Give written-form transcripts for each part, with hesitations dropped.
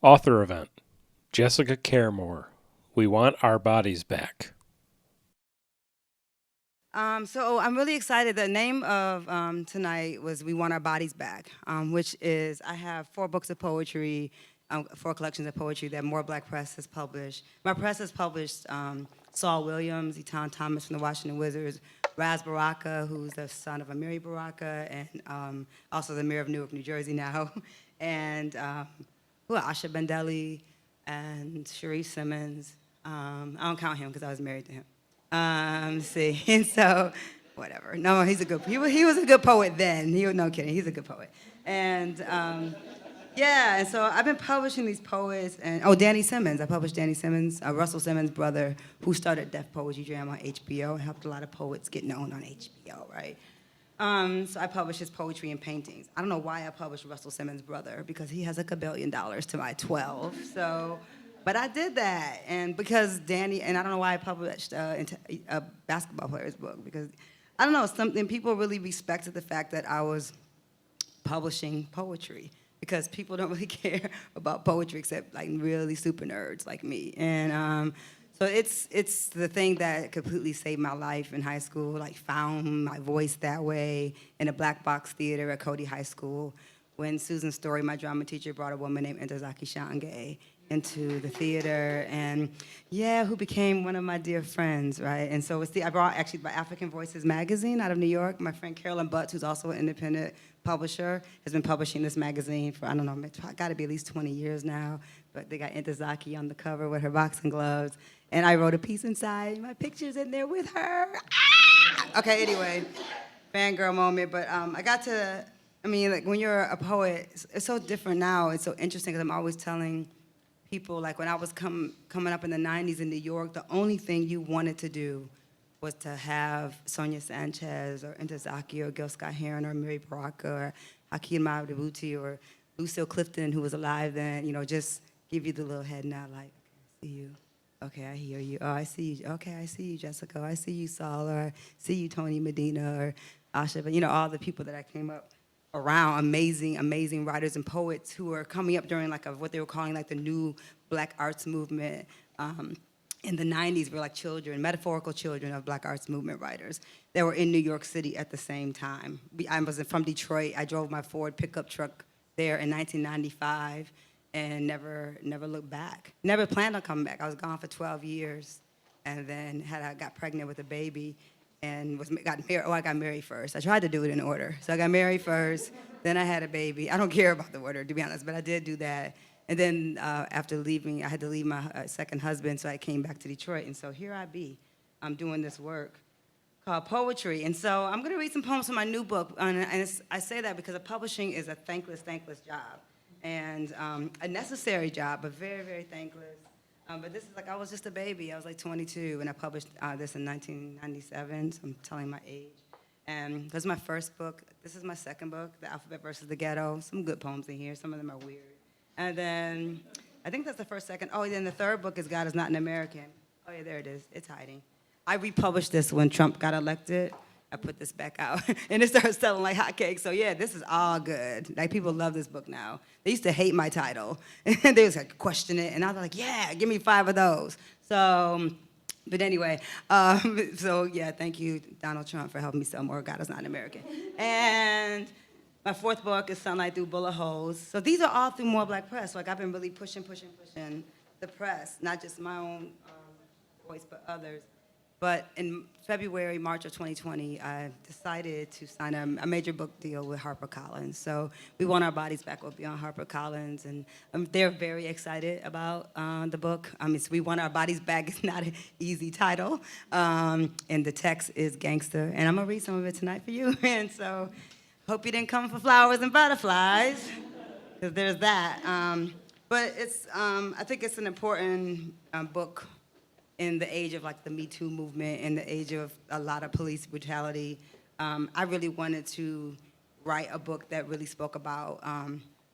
Author event. Jessica Care Moore. We want our bodies back. So I'm really excited. The name of tonight was "We Want Our Bodies Back," which is I have 4 books of poetry, 4 collections of poetry that More Black Press has published. My press has published Saul Williams, Etan Thomas from the Washington Wizards, Raz Baraka, who's the son of Amiri Baraka, and also the mayor of Newark, New Jersey now, and Asha Bandeli and Sharif Simmons. I don't count him because I was married to him. See, and so, whatever. No, he's a good. He was a good poet then. No kidding. He's a good poet. And yeah, and so I've been publishing these poets, and Danny Simmons. I published Danny Simmons, Russell Simmons' brother, who started Def Poetry Jam on HBO and helped a lot of poets get known on HBO, right? So I published his poetry and paintings. I don't know why I published Russell Simmons' brother because he has like $1 billion to my 12. So. But I did that, and because Danny, and I don't know why I published a basketball player's book, because I don't know, something people really respected the fact that I was publishing poetry, because people don't really care about poetry except like really super nerds like me. And so it's the thing that completely saved my life in high school, like found my voice that way in a black box theater at Cody High School when Susan Story, my drama teacher, brought a woman named Ntozake Shange into the theater, and who became one of my dear friends, right? And so I brought actually my African Voices magazine out of New York. My friend Carolyn Butts, who's also an independent publisher, has been publishing this magazine for, I don't know, it's got to be at least 20 years now, but they got Ntozake on the cover with her boxing gloves, and I wrote a piece inside, my picture's in there with her. Ah! Okay, anyway, fangirl moment, but like when you're a poet, it's so different now, it's so interesting, because I'm always telling people, like when I was coming up in the 90s in New York, the only thing you wanted to do was to have Sonia Sanchez or Ntozake or Gil Scott-Heron or Mary Baraka or Hakeem Mabdabuti or Lucille Clifton, who was alive then, just give you the little head nod, like, okay, I see you. Okay, I hear you. Oh, I see you. Okay, I see you, Jessica. I see you, Saul. Or I see you, Tony Medina or Asha. But, all the people that I came up around, amazing writers and poets who are coming up during like what they were calling like the new Black arts movement. In the 90s, were like children, metaphorical children of Black arts movement writers that were in New York City at the same time. I was from Detroit. I drove my Ford pickup truck there in 1995 and never looked back. Never planned on coming back. I was gone for 12 years and then I got pregnant with a baby and got married. Oh, I got married first. I tried to do it in order. So I got married first, then I had a baby. I don't care about the order, to be honest, but I did do that. And then after leaving, I had to leave my second husband, so I came back to Detroit. And so here I be. I'm doing this work called poetry. And so I'm going to read some poems from my new book. And I say that because publishing is a thankless job. And a necessary job, but very, very thankless. But this is like, I was just a baby. I was like 22 when I published this in 1997, so I'm telling my age. And this is my first book. This is my second book, The Alphabet versus the Ghetto. Some good poems in here. Some of them are weird. And then, I think that's the first, second. Oh, then the third book is God is Not an American. Oh, yeah, there it is. It's hiding. I republished this when Trump got elected. I put this back out, and it started selling like hotcakes. So yeah, this is all good. Like people love this book now. They used to hate my title, and they was like question it, and I was like, yeah, give me 5 of those. So, but anyway, so yeah, thank you, Donald Trump, for helping me sell more God is Not an American. And my 4th book is Sunlight Through Bullet Holes. So these are all through More Black Press. Like I've been really pushing the press, not just my own voice, but others. But in March of 2020, I decided to sign a major book deal with HarperCollins. So We Want Our Bodies Back will be on HarperCollins, and they're very excited about the book. So We Want Our Bodies Back is not an easy title, and the text is gangster. And I'm gonna read some of it tonight for you. And so, hope you didn't come for flowers and butterflies, because there's that. But I think it's an important book in the age of like the Me Too movement, in the age of a lot of police brutality. I really wanted to write a book that really spoke about,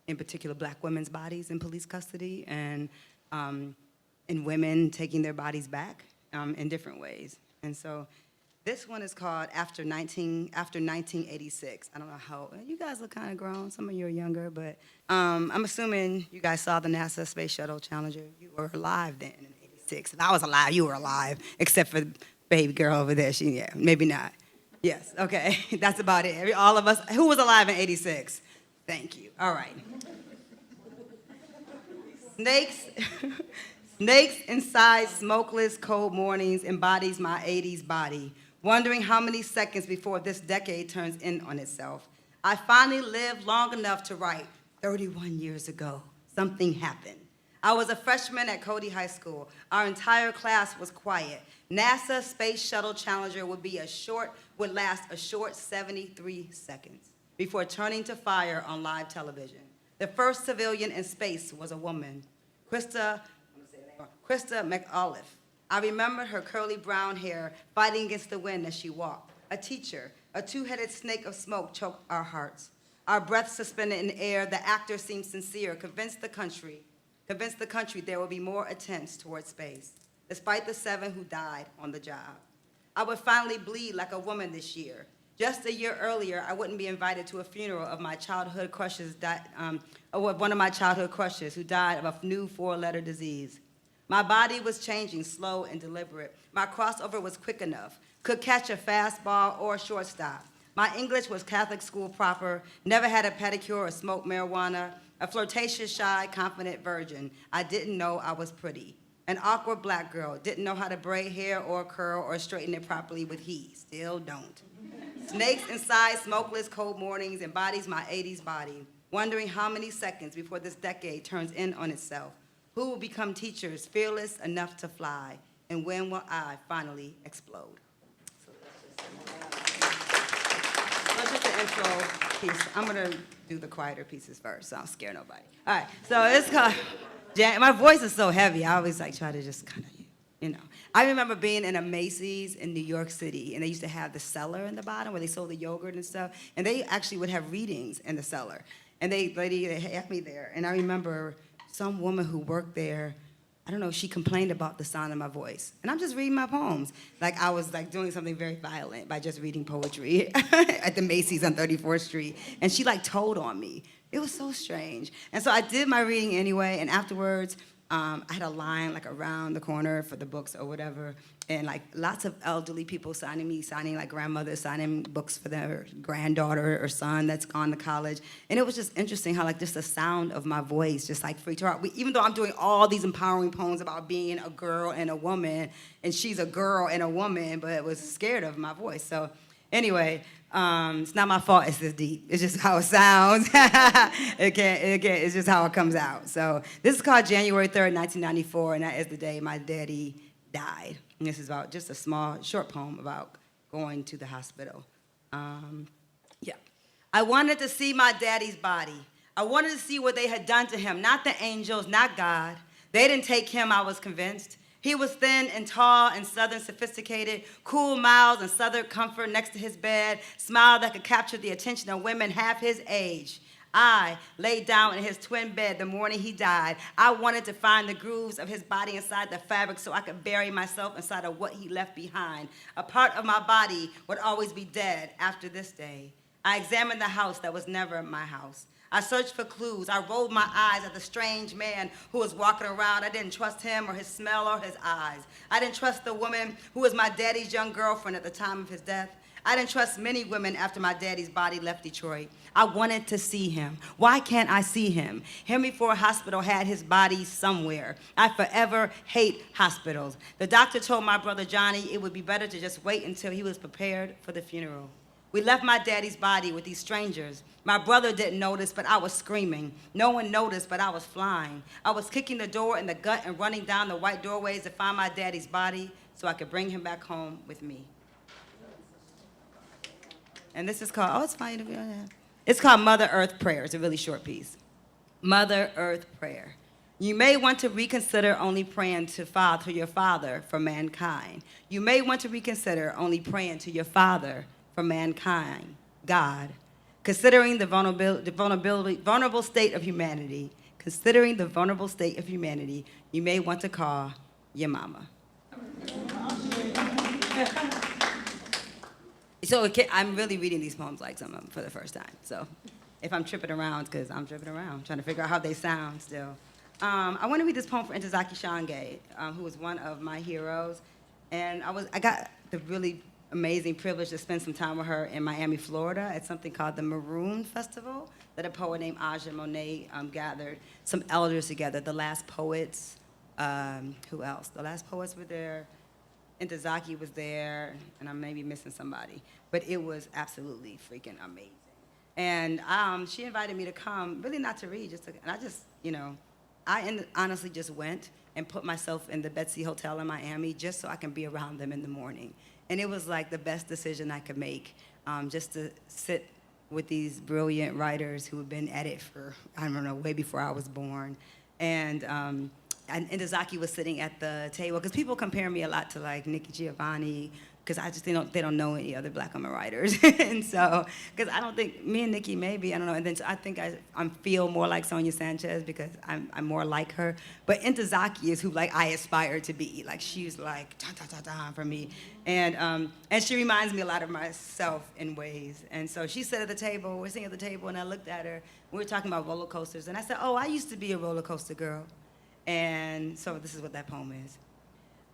in particular, Black women's bodies in police custody and women taking their bodies back in different ways. And so This one is called After 1986. I don't know how, you guys look kind of grown. Some of you are younger, but I'm assuming you guys saw the NASA Space Shuttle Challenger. You were alive then in 86. If I was alive, you were alive, except for baby girl over there. Yeah, maybe not. Yes, okay, that's about it. All of us, who was alive in 86? Thank you, all right. Snakes, snakes inside smokeless cold mornings embodies my 80s body, wondering how many seconds before this decade turns in on itself. I finally lived long enough to write 31 years ago. Something happened. I was a freshman at Cody High School. Our entire class was quiet. NASA Space Shuttle Challenger would last a short 73 seconds before turning to fire on live television. The first civilian in space was a woman, Krista McAuliffe. I remember her curly brown hair fighting against the wind as she walked. A teacher, a two-headed snake of smoke choked our hearts. Our breath suspended in the air, the actor seemed sincere, convinced the country there will be more attempts towards space, despite the 7 who died on the job. I would finally bleed like a woman this year. Just a year earlier, I wouldn't be invited to a funeral of my childhood crushes, one of my childhood crushes who died of a new 4-letter disease. My body was changing, slow and deliberate. My crossover was quick enough, could catch a fastball or a shortstop. My English was Catholic school proper, never had a pedicure or smoked marijuana, a flirtatious, shy, confident virgin. I didn't know I was pretty. An awkward black girl, didn't know how to braid hair or curl or straighten it properly with heat, still don't. Snakes inside smokeless cold mornings embodies my 80s body, wondering how many seconds before this decade turns in on itself. Who will become teachers fearless enough to fly? And when will I finally explode? So that's just the intro piece. I'm gonna do the quieter pieces first, so I don't scare nobody. All right, so it's called, my voice is so heavy, I always try to just kind of, I remember being in a Macy's in New York City, and they used to have the cellar in the bottom where they sold the yogurt and stuff, and they actually would have readings in the cellar. And they had me there, and I remember some woman who worked there, I don't know, she complained about the sound of my voice. And I'm just reading my poems. Like I was doing something very violent by just reading poetry at the Macy's on 34th Street. And she told on me. It was so strange. And so I did my reading anyway, and afterwards, I had a line around the corner for the books or whatever, and lots of elderly people signing grandmothers signing books for their granddaughter or son that's gone to college. And it was just interesting how just the sound of my voice just freaked her out. Even though I'm doing all these empowering poems about being a girl and a woman, and she's a girl and a woman, but was scared of my voice. So anyway, it's not my fault it's this deep. It's just how it sounds. It's just how it comes out. So this is called January 3rd, 1994, and that is the day my daddy died. And this is about just a small, short poem about going to the hospital. I wanted to see my daddy's body. I wanted to see what they had done to him, not the angels, not God. They didn't take him, I was convinced. He was thin and tall and southern sophisticated, cool miles and southern comfort next to his bed, smile that could capture the attention of women half his age. I laid down in his twin bed the morning he died. I wanted to find the grooves of his body inside the fabric so I could bury myself inside of what he left behind. A part of my body would always be dead after this day. I examined the house that was never my house. I searched for clues. I rolled my eyes at the strange man who was walking around. I didn't trust him or his smell or his eyes. I didn't trust the woman who was my daddy's young girlfriend at the time of his death. I didn't trust many women after my daddy's body left Detroit. I wanted to see him. Why can't I see him? Henry Ford Hospital had his body somewhere. I forever hate hospitals. The doctor told my brother Johnny it would be better to just wait until he was prepared for the funeral. We left my daddy's body with these strangers. My brother didn't notice, but I was screaming. No one noticed, but I was flying. I was kicking the door in the gut and running down the white doorways to find my daddy's body so I could bring him back home with me. And this is called, it's fine. It's called Mother Earth Prayer. It's a really short piece. Mother Earth Prayer. You may want to reconsider only praying to your Father for mankind. You may want to reconsider only praying to your Father for mankind, God. Considering the vulnerable state of humanity, you may want to call your mama. I'm really reading these poems like some of them for the first time. So if I'm tripping around, it's because I'm tripping around, trying to figure out how they sound still. I want to read this poem for Ntozake Shange, who was one of my heroes. And I got the really amazing privilege to spend some time with her in Miami, Florida, at something called the Maroon Festival, that a poet named Aja Monet gathered some elders together, the last poets. Who else? The last poets were there. Ntozake was there, and I may be missing somebody. But it was absolutely freaking amazing. And she invited me to come, really not to read, and I just, honestly just went and put myself in the Betsy Hotel in Miami just so I can be around them in the morning. And it was like the best decision I could make, just to sit with these brilliant writers who had been at it for, I don't know, way before I was born. And Ntozake was sitting at the table, because people compare me a lot to like Nikki Giovanni, because they don't know any other black women writers. And so, because I don't think, me and Nikki maybe, I don't know, and then so I think I feel more like Sonia Sanchez because I'm more like her. But Ntozake is who like I aspire to be. Like she's like, ta-ta-ta-ta for me. And she reminds me a lot of myself in ways. And so she sat at the table, we're sitting at the table, and I looked at her, we were talking about roller coasters, and I said, oh, I used to be a roller coaster girl. And so this is what that poem is.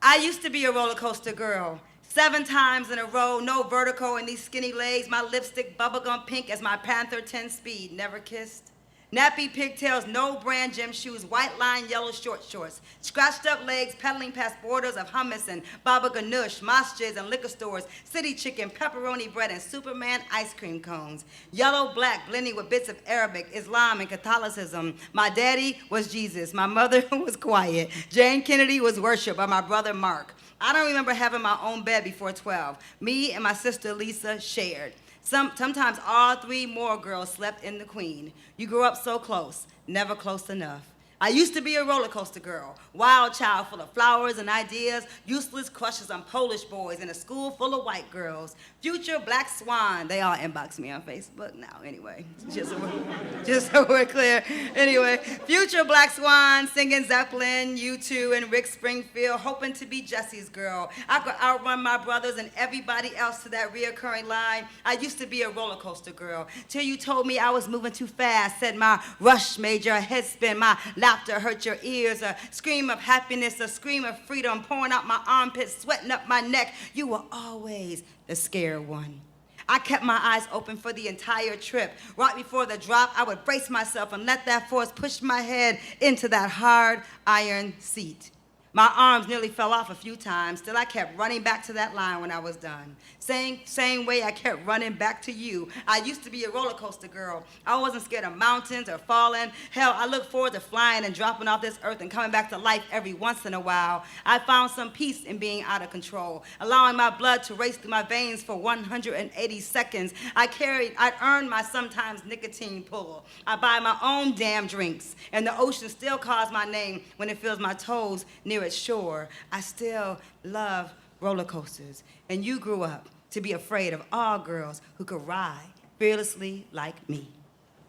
I used to be a roller coaster girl. 7 times in a row, no vertigo in these skinny legs, my lipstick bubblegum pink as my Panther 10 speed, never kissed. Nappy pigtails, no brand gym shoes, white line yellow short shorts, scratched up legs pedaling past borders of hummus and baba ganoush, masjids and liquor stores, city chicken, pepperoni bread, and Superman ice cream cones. Yellow, black, blending with bits of Arabic, Islam, and Catholicism. My daddy was Jesus. My mother was quiet. Jane Kennedy was worship by my brother Mark. I don't remember having my own bed before 12. Me and my sister Lisa shared. Sometimes all 3 more girls slept in the queen. You grew up so close, never close enough. I used to be a roller coaster girl, wild child full of flowers and ideas, useless crushes on Polish boys in a school full of white girls. Future black swan. They all inbox me on Facebook now, anyway, just so we're clear. Anyway, future black swan singing Zeppelin, U2, and Rick Springfield, hoping to be Jesse's girl. I could outrun my brothers and everybody else to that reoccurring line. I used to be a roller coaster girl, till you told me I was moving too fast, said my rush made your head spin, my laughter hurt your ears, a scream of happiness, a scream of freedom, pouring out my armpits, sweating up my neck. You were always the scared one. I kept my eyes open for the entire trip. Right before the drop, I would brace myself and let that force push my head into that hard iron seat. My arms nearly fell off a few times, still I kept running back to that line when I was done. Same way I kept running back to you. I used to be a roller coaster girl. I wasn't scared of mountains or falling. Hell, I look forward to flying and dropping off this earth and coming back to life every once in a while. I found some peace in being out of control, allowing my blood to race through my veins for 180 seconds. I'd earned my sometimes nicotine pull. I buy my own damn drinks, and the ocean still calls my name when it feels my toes near its shore. I still love roller coasters, and you grew up to be afraid of all girls who could ride fearlessly like me.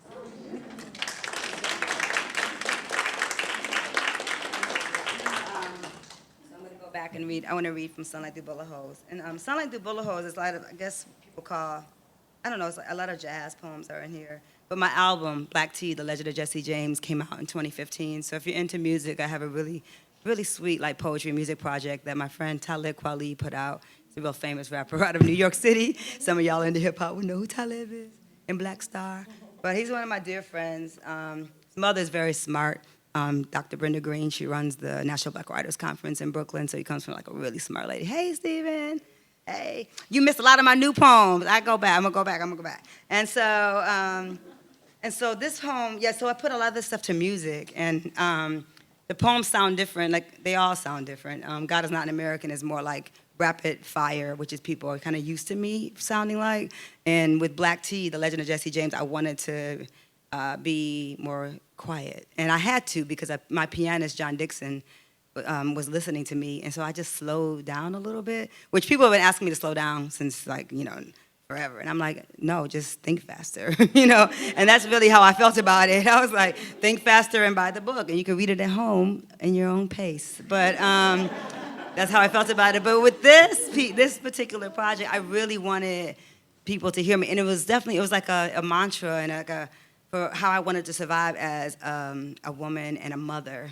So I'm going to go back and read. I want to read from Sunlight Through Bullet Holes. And Sunlight Through Bullet Holes is a lot of, I guess people call, I don't know, it's like a lot of jazz poems are in here. But my album, Black Tea, The Legend of Jesse James, came out in 2015. So if you're into music, I have a really sweet like poetry and music project that my friend Talib Kweli put out. He's a real famous rapper out of New York City. Some of y'all into hip hop would know who Talib is, and Black Star. But he's one of my dear friends. His mother's very smart. Dr. Brenda Green, she runs the National Black Writers Conference in Brooklyn, so he comes from like a really smart lady. Hey, Stephen. Hey, you missed a lot of my new poems. I'm gonna go back. And so this poem, so I put a lot of this stuff to music, and the poems sound different, like they all sound different. God Is Not an American is more like rapid fire, which is people are kind of used to me sounding like. And with Black Tea, The Legend of Jesse James, I wanted to be more quiet. And I had to because my pianist, John Dixon, was listening to me. And so I just slowed down a little bit, which people have been asking me to slow down since forever. And I'm like, no, just think faster, And that's really how I felt about it. I was like, think faster and buy the book. And you can read it at home in your own pace. But that's how I felt about it. But with this particular project, I really wanted people to hear me. And it was like a mantra and like for how I wanted to survive as a woman and a mother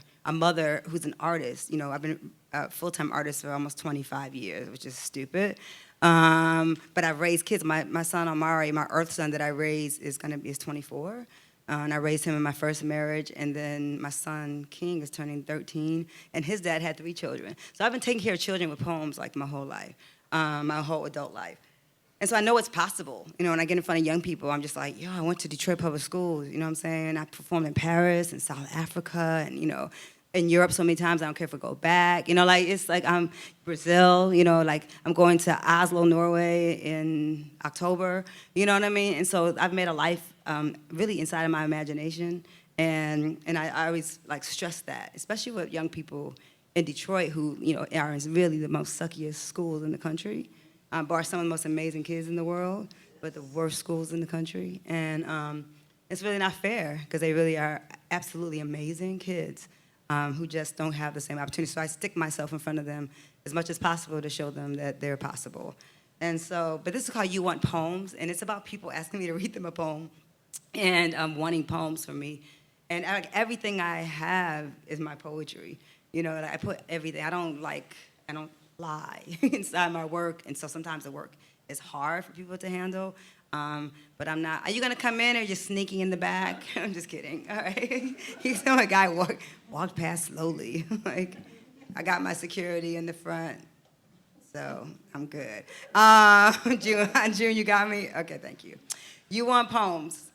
who's an artist. You know, I've been a full-time artist for almost 25 years, which is stupid. But I've raised kids. My son Amari, my earth son that I raised is 24. And I raised him in my first marriage, and then my son King is turning 13, and his dad had 3 children. So I've been taking care of children with poems like my whole life, my whole adult life. And so I know it's possible. You know, when I get in front of young people, I'm just like, yo, I went to Detroit Public Schools, you know what I'm saying? I performed in Paris and South Africa and, you know, in Europe so many times I don't care if I go back. You know, like, it's like I'm Brazil, you know, like I'm going to Oslo, Norway in October, you know what I mean? And so I've made a life really inside of my imagination. And I always like stress that, especially with young people in Detroit who, you know, are in really the most suckiest schools in the country. Bar some of the most amazing kids in the world, but the worst schools in the country. And it's really not fair because they really are absolutely amazing kids who just don't have the same opportunity. So I stick myself in front of them as much as possible to show them that they're possible. And so, but this is called You Want Poems, and it's about people asking me to read them a poem and wanting poems from me. And everything I have is my poetry. You know, I put everything. I don't lie inside my work, and so sometimes the work is hard for people to handle. But I'm not. Are you gonna come in or just sneaking in the back? I'm just kidding. All right. You saw a guy walked past slowly. Like, I got my security in the front, so I'm good. June, you got me. Okay, thank you. You Want Poems,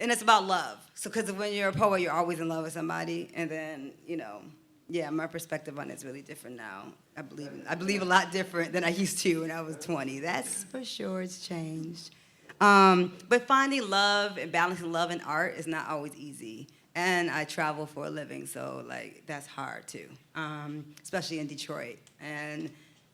and it's about love. So, because when you're a poet, you're always in love with somebody, and then you know. Yeah, my perspective on it's really different now. I believe a lot different than I used to when I was 20. That's for sure, it's changed. But finding love and balancing love and art is not always easy. And I travel for a living, so like that's hard too, especially in Detroit. And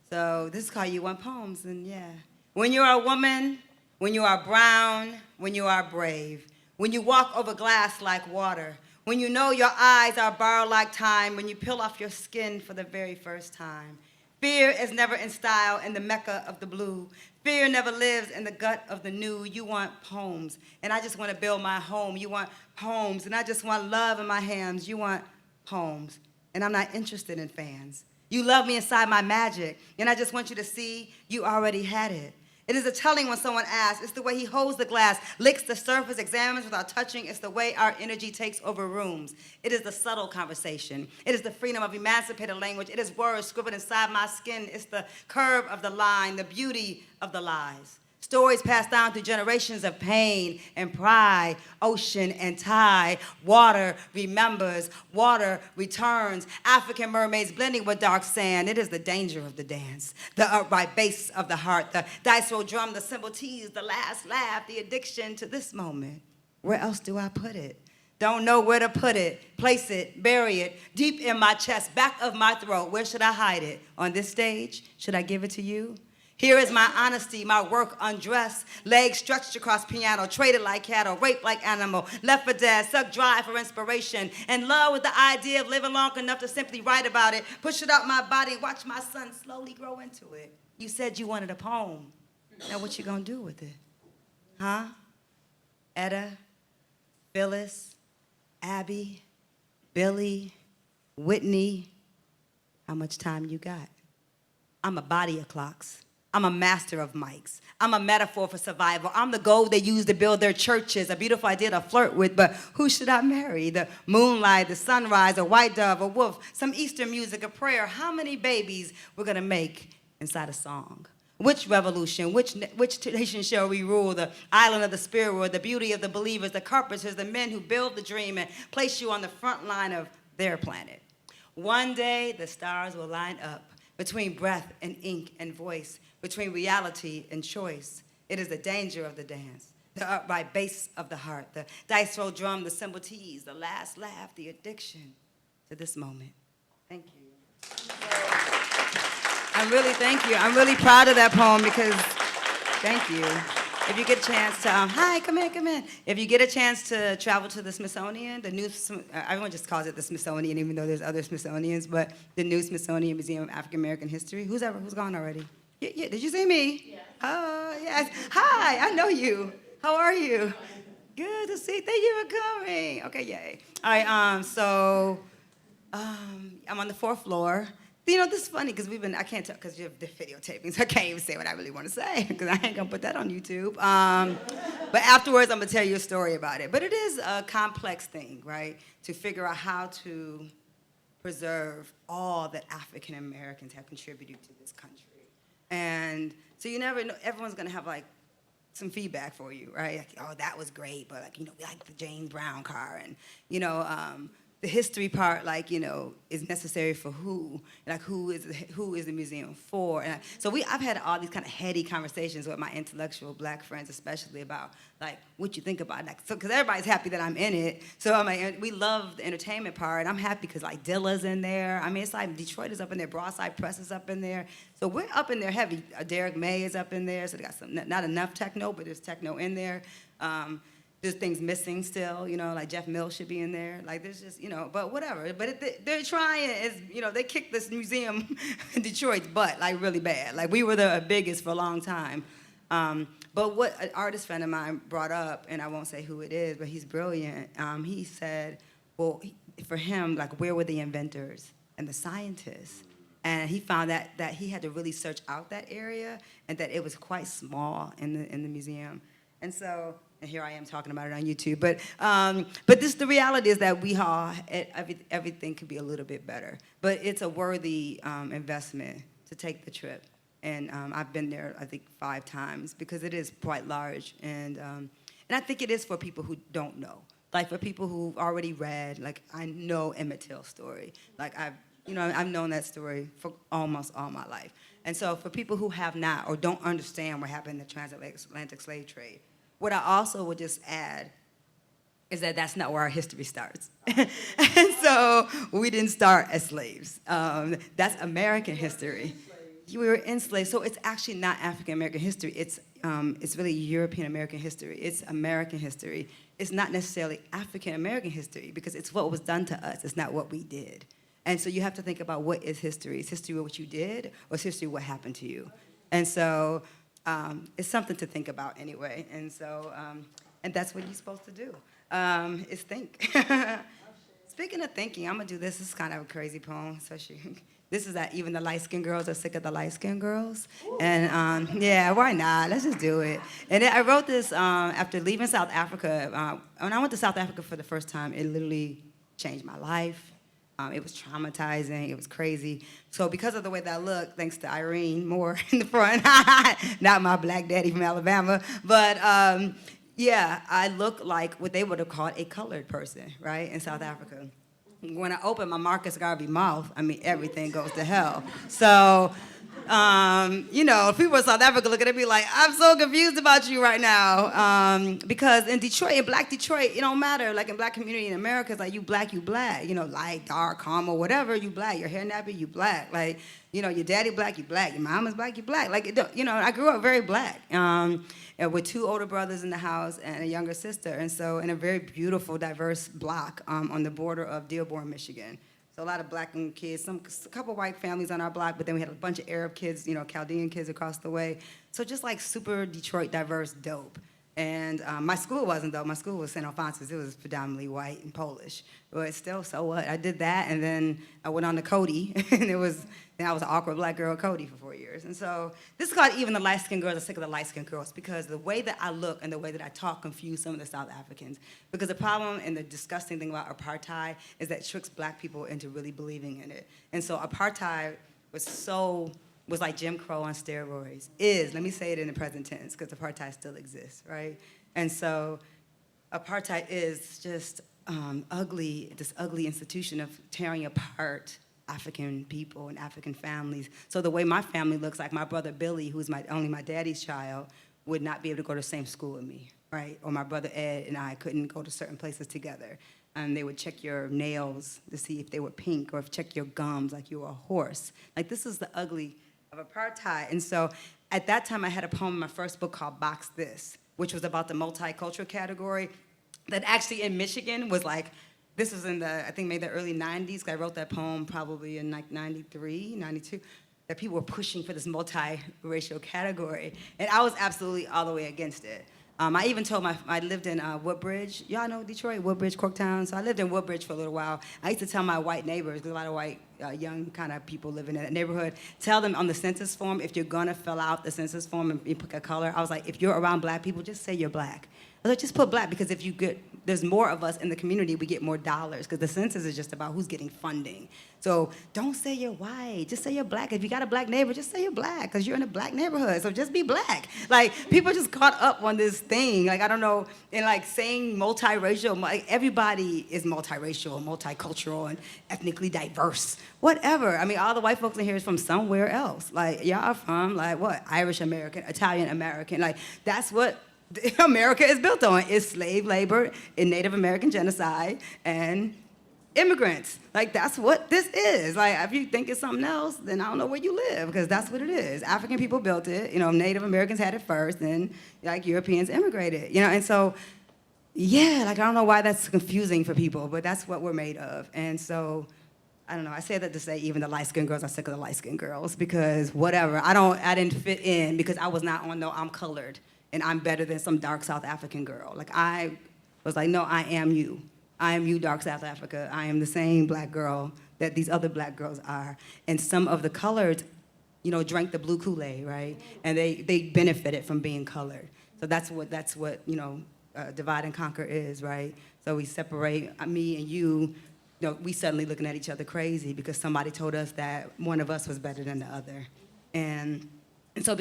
so this is called You Want Poems, and yeah. When you are a woman, when you are brown, when you are brave, when you walk over glass like water, when you know your eyes are borrowed like time, when you peel off your skin for the very first time. Fear is never in style in the Mecca of the blue. Fear never lives in the gut of the new. You want poems, and I just want to build my home. You want poems, and I just want love in my hands. You want poems, and I'm not interested in fans. You love me inside my magic, and I just want you to see you already had it. It is a telling when someone asks. It's the way he holds the glass, licks the surface, examines without touching. It's the way our energy takes over rooms. It is the subtle conversation. It is the freedom of emancipated language. It is words scribbled inside my skin. It's the curve of the line, the beauty of the lies. Stories passed down through generations of pain and pride, ocean and tide. Water remembers, water returns. African mermaids blending with dark sand. It is the danger of the dance, the upright bass of the heart, the dice roll drum, the cymbal tease, the last laugh, the addiction to this moment. Where else do I put it? Don't know where to put it, place it, bury it, deep in my chest, back of my throat. Where should I hide it? On this stage? Should I give it to you? Here is my honesty, my work undressed, legs stretched across piano, traded like cattle, raped like animal, left for dead, sucked dry for inspiration, and love with the idea of living long enough to simply write about it, push it out my body, watch my son slowly grow into it. You said you wanted a poem. Now what you gonna do with it? Huh? Etta, Phyllis, Abby, Billy, Whitney, how much time you got? I'm a body of clocks. I'm a master of mics. I'm a metaphor for survival. I'm the gold they use to build their churches, a beautiful idea to flirt with, but who should I marry? The moonlight, the sunrise, a white dove, a wolf, some Eastern music, a prayer. How many babies we're gonna make inside a song? Which revolution, which nation shall we rule? The island of the spirit world, the beauty of the believers, the carpenters, the men who build the dream and place you on the front line of their planet. One day the stars will line up between breath and ink and voice, between reality and choice. It is the danger of the dance, the upright bass of the heart, the dice roll drum, the cymbal tease, the last laugh, the addiction to this moment. Thank you. Thank you. I'm really proud of that poem because, thank you. If you get a chance to, hi, come in. If you get a chance to travel to the Smithsonian, the new, everyone just calls it the Smithsonian, even though there's other Smithsonians, but the new Smithsonian Museum of African American History. Who's gone already? Yeah. Did you see me? Yes. Oh, yes. Hi, I know you. How are you? Good to see. Thank you for coming. Okay, yay. All right. I'm on the fourth floor. You know, this is funny because I can't tell because you have the videotaping, so I can't even say what I really want to say because I ain't gonna put that on YouTube. But afterwards, I'm gonna tell you a story about it. But it is a complex thing, right? To figure out how to preserve all that African Americans have contributed to this country. And so you never know, everyone's gonna have like some feedback for you, right? Like, oh, that was great, but like, we like the James Brown car, and the history part, like, is necessary for who, like who is the museum for? And I've had all these kind of heady conversations with my intellectual black friends, especially about like what you think about it. Like, so because everybody's happy that I'm in it, so I'm like, we love the entertainment part. I'm happy because like Dilla's in there. I mean, it's like Detroit is up in there, Broadside Press is up in there, so we're up in there heavy. Derek May is up in there, so they got some not enough techno, but there's techno in there. There's things missing still, like Jeff Mills should be in there. Like there's just, but whatever. But they're trying, they kicked this museum in Detroit's butt, like really bad. Like we were the biggest for a long time. But what an artist friend of mine brought up, and I won't say who it is, but he's brilliant. He said, well, for him, like where were the inventors and the scientists? And he found that he had to really search out that area, and that it was quite small in the museum. And so, and here I am talking about it on YouTube. But the reality is that we all, everything could be a little bit better. But it's a worthy investment to take the trip. And I've been there, I think, 5 times because it is quite large. And I think it is for people who don't know. Like for people who've already read, like I know Emmett Till's story. Like I've known that story for almost all my life. And so for people who have not or don't understand what happened in the transatlantic slave trade, what I also would just add is that that's not where our history starts. And so we didn't start as slaves. That's American history. We were enslaved, so it's actually not African American history. It's really European American history. It's American history. It's not necessarily African American history because it's what was done to us. It's not what we did. And so you have to think about what is history. Is history what you did, or is history what happened to you? And so it's something to think about anyway. And so, and that's what you're supposed to do, is think. Speaking of thinking, I'm gonna do this. This is kind of a crazy poem, especially. This is that even the light-skinned girls are sick of the light-skinned girls. And yeah, why not? Let's just do it. And I wrote this after leaving South Africa. When I went to South Africa for the first time, it literally changed my life. It was traumatizing. It was crazy. So because of the way that I look, thanks to Irene Moore in the front, not my black daddy from Alabama, but yeah, I look like what they would have called a colored person, right, in South Africa. When I open my Marcus Garvey mouth, I mean, everything goes to hell. So, people in South Africa look at it and be like, I'm so confused about you right now. Because in Detroit, in black Detroit, it don't matter. Like in black community in America, it's like you black, light, dark, calm, or whatever, you black. Your hair nappy, you black. Like, your daddy black, you black. Your mama's black, you black. Like, I grew up very black. With 2 older brothers in the house and a younger sister. And so in a very beautiful, diverse block on the border of Dearborn, Michigan. So a lot of black kids, a couple white families on our block, but then we had a bunch of Arab kids, Chaldean kids across the way. So just like super Detroit diverse dope. And my school wasn't, though. My school was St. Alphonsus. It was predominantly white and Polish. But still, so what? I did that, and then I went on to Cody, and then I was an awkward black girl at Cody for 4 years. And so this is called Even the Light-Skinned Girls Are Sick of the Light-Skinned Girls, because the way that I look and the way that I talk confuse some of the South Africans. Because the problem and the disgusting thing about apartheid is that it tricks black people into really believing in it. And so apartheid was like Jim Crow on steroids. Let me say it in the present tense, because apartheid still exists, right? And so apartheid is just this ugly institution of tearing apart African people and African families. So the way my family looks, like my brother Billy, who's only my daddy's child, would not be able to go to the same school with me, right? Or my brother Ed and I couldn't go to certain places together. And they would check your nails to see if they were pink, or check your gums like you were a horse. Like, this is the ugly of apartheid. And so at that time, I had a poem in my first book called Box This, which was about the multicultural category that actually in Michigan was like, this was in I think maybe the early 90s. I wrote that poem probably in like 93, 92. that people were pushing for this multi-racial category, and I was absolutely all the way against it. I even told I lived in Woodbridge. Y'all know Detroit, Woodbridge, Corktown. So I lived in Woodbridge for a little while. I used to tell my white neighbors, there's a lot of white, young kind of people living in that neighborhood, tell them on the census form, if you're gonna fill out the census form and you pick a color, I was like, if you're around black people, just say you're black. I was like, just put black, because if you get, there's more of us in the community, we get more dollars, because the census is just about who's getting funding. So don't say you're white, just say you're black. If you got a black neighbor, just say you're black, because you're in a black neighborhood, so just be black. Like, people just caught up on this thing, like, I don't know, and like saying multiracial, like, everybody is multiracial, multicultural, and ethnically diverse, whatever. I mean, all the white folks in here is from somewhere else. Like, y'all are from, like, what, Irish American, Italian American, like, that's what America is built on. It's slave labor and Native American genocide and immigrants. Like, that's what this is. Like, if you think it's something else, then I don't know where you live, because that's what it is. African people built it. You know, Native Americans had it first, and like Europeans immigrated. You know, and so, yeah, like, I don't know why that's confusing for people, but that's what we're made of. And so, I don't know, I say that to say even the light-skinned girls are sick of the light-skinned girls, because whatever, I didn't fit in because I was not on no I'm colored and I'm better than some dark South African girl. Like, I was like, no, I am you. I am you, dark South Africa. I am the same black girl that these other black girls are. And some of the colored, you know, drank the blue Kool-Aid, right? And they benefited from being colored. So that's what you know, divide and conquer is, right? So we separate me and you know, we suddenly looking at each other crazy because somebody told us that one of us was better than the other. And so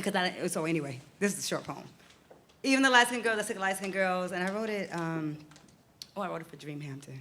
so anyway, this is a short poem. Even the light-skinned girls, I took light-skinned girls, and I wrote it, I wrote it for Dreamhampton.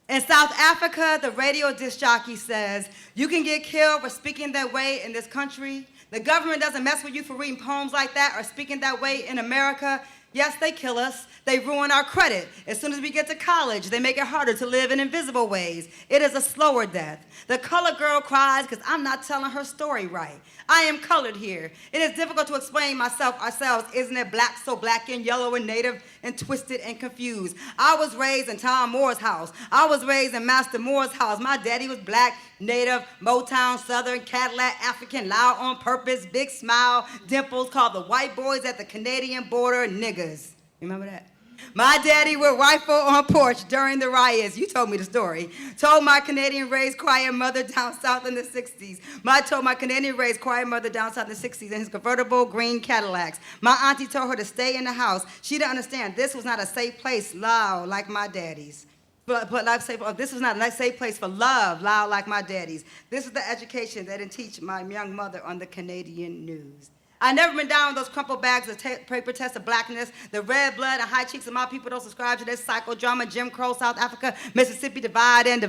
In South Africa, the radio disc jockey says, you can get killed for speaking that way in this country. The government doesn't mess with you for reading poems like that or speaking that way in America. Yes, they kill us. They ruin our credit. As soon as we get to college, they make it harder to live in invisible ways. It is a slower death. The colored girl cries because I'm not telling her story right. I am colored here. It is difficult to explain ourselves. Isn't it black, so black and yellow and native and twisted and confused? I was raised in Tom Moore's house. I was raised in Master Moore's house. My daddy was black, native, Motown, Southern, Cadillac, African, loud on purpose, big smile, dimples, called the white boys at the Canadian border niggas. Remember that? My daddy would rifle on porch during the riots. You told me the story. Told my Canadian-raised quiet mother down south in the 60s. Told my Canadian-raised quiet mother down south in the 60s in his convertible green Cadillacs. My auntie told her to stay in the house. She didn't understand this was not a safe place, loud like my daddy's. But this was not a safe place for love, loud like my daddy's. This is the education they didn't teach my young mother on the Canadian news. I've never been down with those crumpled bags of paper tests of blackness. The red blood and high cheeks of my people don't subscribe to this psychodrama. Jim Crow, South Africa, Mississippi, divide and,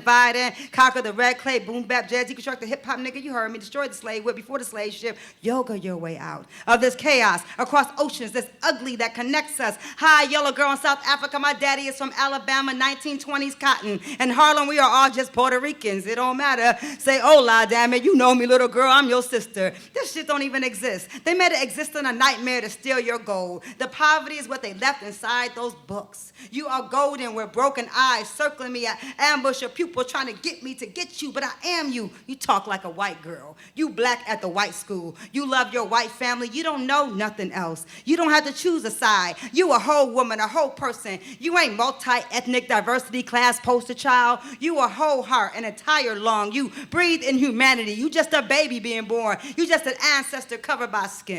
conquer the red clay, boom bap, jazz, deconstruct the hip hop nigga. You heard me, destroy the slave whip before the slave ship. Yoga your way out of this chaos across oceans that's ugly that connects us. Hi, yellow girl in South Africa. My daddy is from Alabama, 1920s cotton. In Harlem, we are all just Puerto Ricans. It don't matter. Say, hola, damn it. You know me, little girl. I'm your sister. This shit don't even exist. They made it exist in a nightmare to steal your gold. The poverty is what they left inside those books. You are golden with broken eyes circling me at ambush your pupil trying to get you, but I am you. You talk like a white girl. You black at the white school. You love your white family. You don't know nothing else. You don't have to choose a side. You a whole woman, a whole person. You ain't multi-ethnic diversity class poster child. You a whole heart, an entire lung. You breathe in humanity. You just a baby being born. You just an ancestor covered by skin.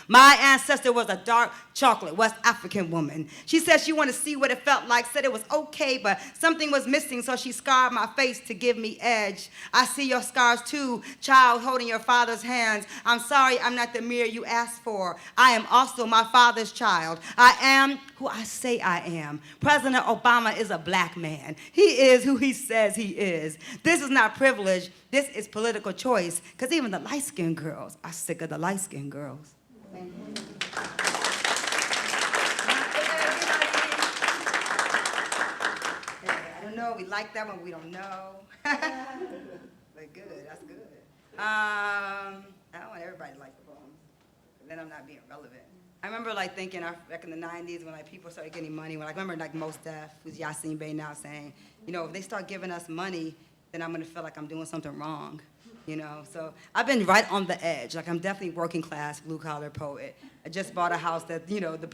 My ancestor was a dark chocolate West African woman. She said she wanted to see what it felt like, said it was okay, but something was missing, so she scarred my face to give me edge. I see your scars too, child holding your father's hands. I'm sorry I'm not the mirror you asked for. I am also my father's child. I am who I say I am. President Obama is a black man. He is who he says he is. This is not privilege. This is political choice, because even the light-skinned girls are sick of the light-skinned girls. I don't know, we like that one, we don't know. But good, that's good. I don't want everybody to like the poems, then I'm not being relevant. I remember like thinking back in the 90s when like people started getting money, when I remember like Mos Def, who's Yasin Bey now, saying, you know, if they start giving us money, then I'm gonna feel like I'm doing something wrong. you know. So I've been right on the edge. Like I'm definitely working class, blue collar poet. I just bought a house that, you know, the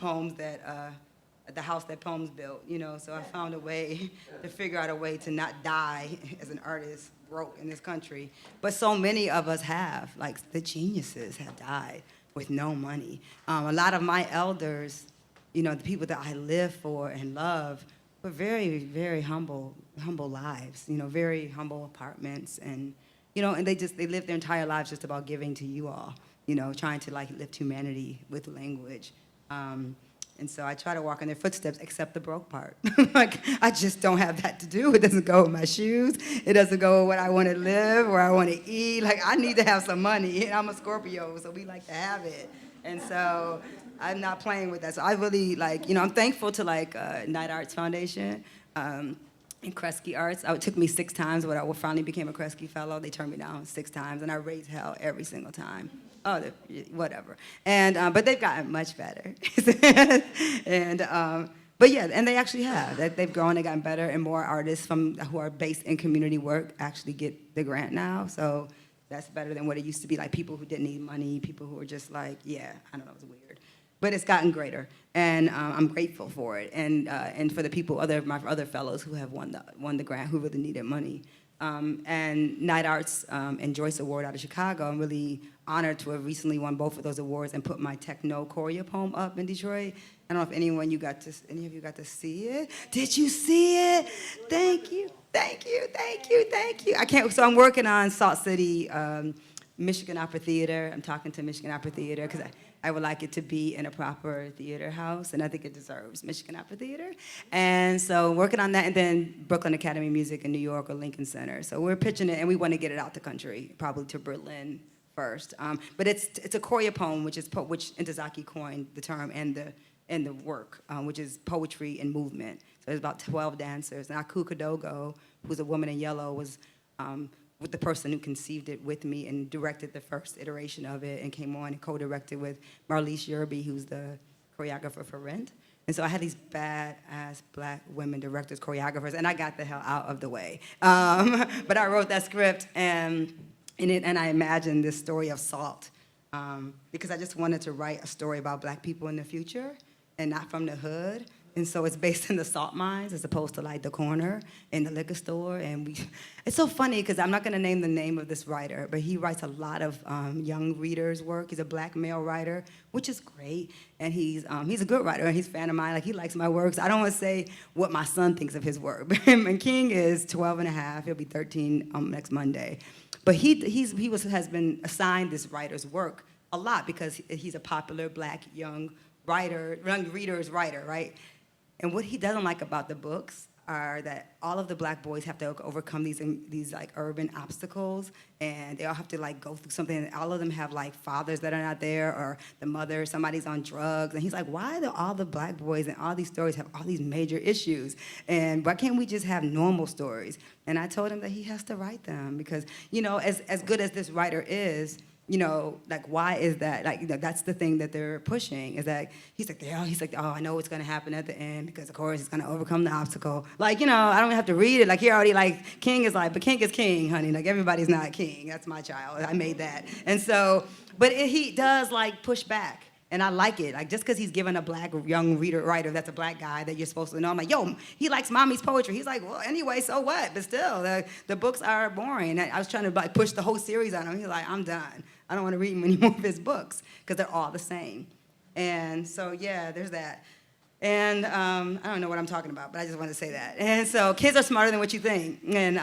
house that Poems built, you know. So I found a way to figure out a way to not die as an artist broke in this country. But so many of us have, like the geniuses have died with no money. A lot of my elders, you know, the people that I live for and love, were very, very humble lives, you know, very humble apartments, and, you know, and they lived their entire lives just about giving to you all, you know, trying to like lift humanity with language. And so I try to walk in their footsteps, except the broke part. Like, I just don't have that to do. It doesn't go with my shoes. It doesn't go with what I want to live, where I want to eat. Like, I need to have some money. And I'm a Scorpio, so we like to have it. And so I'm not playing with that. So I really, like, you know, I'm thankful to, like, Night Arts Foundation and Kresge Arts. It took me 6 times when I finally became a Kresge Fellow. They turned me down 6 times, and I raised hell every single time. Oh, whatever. And but they've gotten much better. And but yeah, and they actually have. They've grown. They've gotten better, and more artists who are based in community work actually get the grant now. So that's better than what it used to be. Like people who didn't need money, people who were just like, yeah, I don't know, it was weird. But it's gotten greater, and I'm grateful for it, and for the people, my other fellows who have won the grant, who really needed money. And Night Arts and Joyce Award out of Chicago. I'm really honored to have recently won both of those awards and put my techno choreo poem up in Detroit. I don't know if any of you got to see it. Did you see it? Thank you. So I'm working on Salt City, Michigan Opera Theater. I'm talking to Michigan Opera Theater because I would like it to be in a proper theater house, and I think it deserves Michigan Opera Theater. And so working on that, and then Brooklyn Academy of Music in New York or Lincoln Center. So we're pitching it, and we want to get it out the country, probably to Berlin first. But it's a choreo poem, which Ntozake coined the term and the work, which is poetry and movement. So there's about 12 dancers. And Aku Kadogo, who's a woman in yellow, was with the person who conceived it with me and directed the first iteration of it, and came on and co-directed with Marlise Yerby, who's the choreographer for Rent. And so I had these badass black women directors, choreographers, and I got the hell out of the way. But I wrote that script, and I imagined this story of SALT, because I just wanted to write a story about black people in the future and not from the hood. And so it's based in the salt mines as opposed to like the corner in the liquor store. And it's so funny because I'm not going to name the name of this writer, but he writes a lot of young readers' work. He's a black male writer, which is great. And he's a good writer, and he's a fan of mine. Like, he likes my work. So I don't want to say what my son thinks of his work. And King is 12 and a half. He'll be 13 next Monday. But has been assigned this writer's work a lot because he's a popular black young reader's writer, right? And what he doesn't like about the books are that all of the black boys have to overcome these like urban obstacles, and they all have to like go through something, and all of them have like fathers that are not there, or the mother, somebody's on drugs, and he's like, why do all the black boys and all these stories have all these major issues, and why can't we just have normal stories? And I told him that he has to write them because, you know, as good as this writer is, you know, like, why is that? Like, you know, that's the thing that they're pushing, is that he's like, oh, I know what's gonna happen at the end because, of course, he's gonna overcome the obstacle. Like, you know, I don't even have to read it. Like, he already, like, King is like, but King is king, honey. Like, everybody's not king. That's my child. I made that. And so, but he does, like, push back. And I like it. Like, just because he's given a black young writer that's a black guy that you're supposed to know, I'm like, yo, he likes mommy's poetry. He's like, well, anyway, so what? But still, the books are boring. And I was trying to like push the whole series on him. He's like, I'm done. I don't want to read any more of his books because they're all the same. And so, yeah, there's that. And I don't know what I'm talking about, but I just want to say that. And so kids are smarter than what you think. And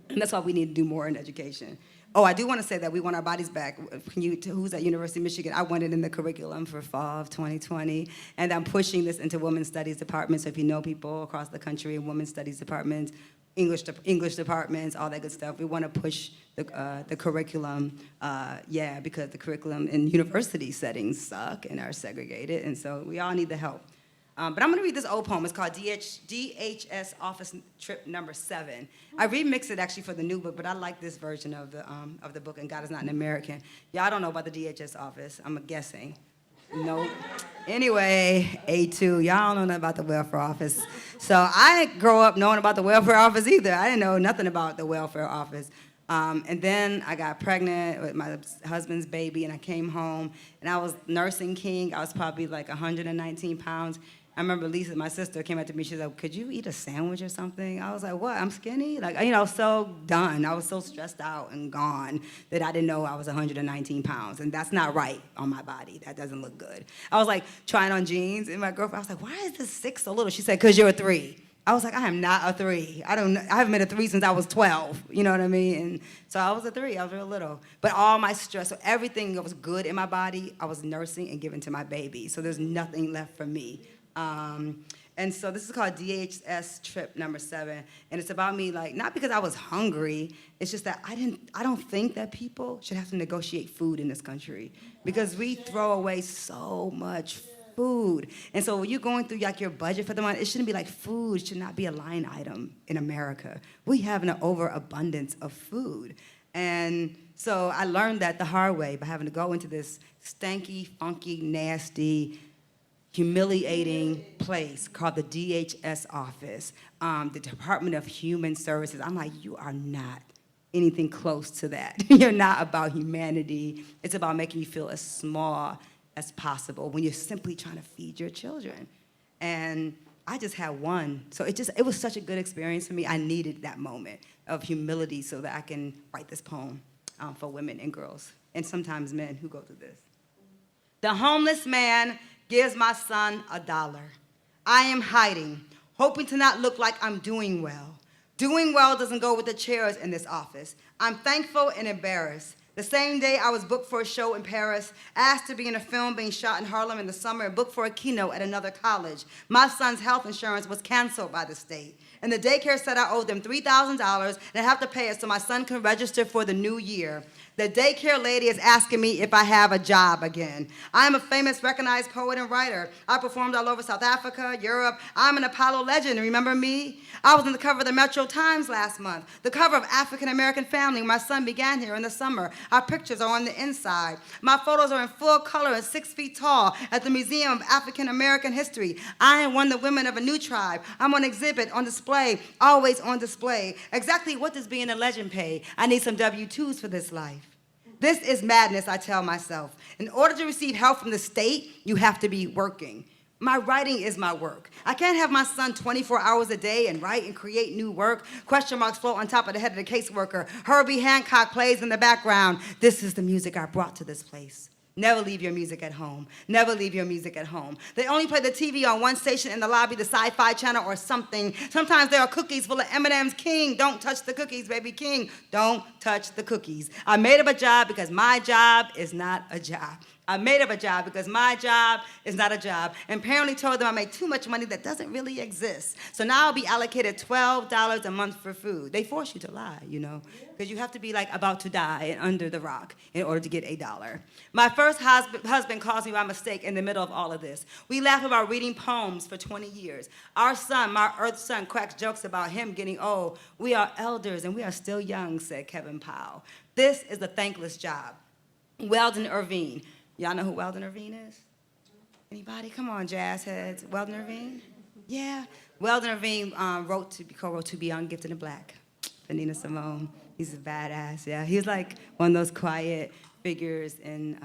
that's why we need to do more in education. Oh, I do want to say that we want our bodies back. Who's at University of Michigan? I want it in the curriculum for fall of 2020. And I'm pushing this into women's studies departments. So if you know people across the country in women's studies departments, English departments, all that good stuff, we want to push the curriculum, because the curriculum in university settings suck and are segregated. And so we all need the help. But I'm going to read this old poem. It's called DHS Office Trip Number 7. I remixed it actually for the new book, but I like this version of the book, and God is not an American. Y'all don't know about the DHS office. I'm guessing. Nope. Anyway, A2, y'all don't know about the welfare office. So I didn't grow up knowing about the welfare office either. I didn't know nothing about the welfare office. And then I got pregnant with my husband's baby, and I came home, and I was nursing King. I was probably like 119 pounds. I remember Lisa, my sister, came up to me. She said, "Could you eat a sandwich or something?" I was like, "What? I'm skinny?" Like, I was so done. I was so stressed out and gone that I didn't know I was 119 pounds, and that's not right on my body. That doesn't look good. I was like trying on jeans, and my girlfriend, I was like, "Why is this 6 so little?" She said, "'Cause you're a 3." I was like, I am not a 3. I haven't been a 3 since I was 12. You know what I mean? And so I was a 3. I was real little. But all my stress, so everything that was good in my body, I was nursing and giving to my baby. So there's nothing left for me. And so this is called DHS trip number 7. And it's about me, like, not because I was hungry. It's just that I don't think that people should have to negotiate food in this country. Because we throw away so much food. And so when you're going through like your budget for the month, it shouldn't be like food should not be a line item in America. We have an overabundance of food. And so I learned that the hard way by having to go into this stanky, funky, nasty, humiliating place called the DHS office, the Department of Human Services. I'm like, you are not anything close to that. You're not about humanity. It's about making you feel as small as possible when you're simply trying to feed your children. And I just had one. So it was such a good experience for me. I needed that moment of humility so that I can write this poem for women and girls, and sometimes men who go through this. The homeless man gives my son $1. I am hiding, hoping to not look like I'm doing well. Doing well doesn't go with the chairs in this office. I'm thankful and embarrassed. The same day I was booked for a show in Paris, asked to be in a film being shot in Harlem in the summer, and booked for a keynote at another college. My son's health insurance was canceled by the state. And the daycare said I owed them $3,000 and I have to pay it so my son can register for the new year. The daycare lady is asking me if I have a job again. I'm a famous, recognized poet and writer. I performed all over South Africa, Europe. I'm an Apollo legend. Remember me? I was on the cover of the Metro Times last month, the cover of African American Family. My son began here in the summer. Our pictures are on the inside. My photos are in full color and 6 feet tall at the Museum of African American History. I am one of the women of a new tribe. I'm on exhibit, on display, always on display. Exactly what does being a legend pay? I need some W-2s for this life. This is madness, I tell myself. In order to receive help from the state, you have to be working. My writing is my work. I can't have my son 24 hours a day and write and create new work. Question marks float on top of the head of the caseworker. Herbie Hancock plays in the background. This is the music I brought to this place. Never leave your music at home. Never leave your music at home. They only play the TV on one station in the lobby, the Sci-Fi Channel or something. Sometimes there are cookies full of M&M's. King, don't touch the cookies, baby. King, don't touch the cookies. I made up a job because my job is not a job. I made up a job because my job is not a job. And apparently told them I made too much money that doesn't really exist. So now I'll be allocated $12 a month for food. They force you to lie, because you have to be like about to die and under the rock in order to get $1. My first husband calls me by mistake in the middle of all of this. We laugh about reading poems for 20 years. Our son, my earth son, cracks jokes about him getting old. We are elders and we are still young, said Kevin Powell. This is a thankless job. Weldon Irvine. Y'all know who Weldon Irvine is? Anybody? Come on, jazz heads. Weldon Irvine? Yeah. Weldon Irvine co-wrote To Be Young, Gifted and Black for Nina Simone. He's a badass, yeah. He's like one of those quiet figures in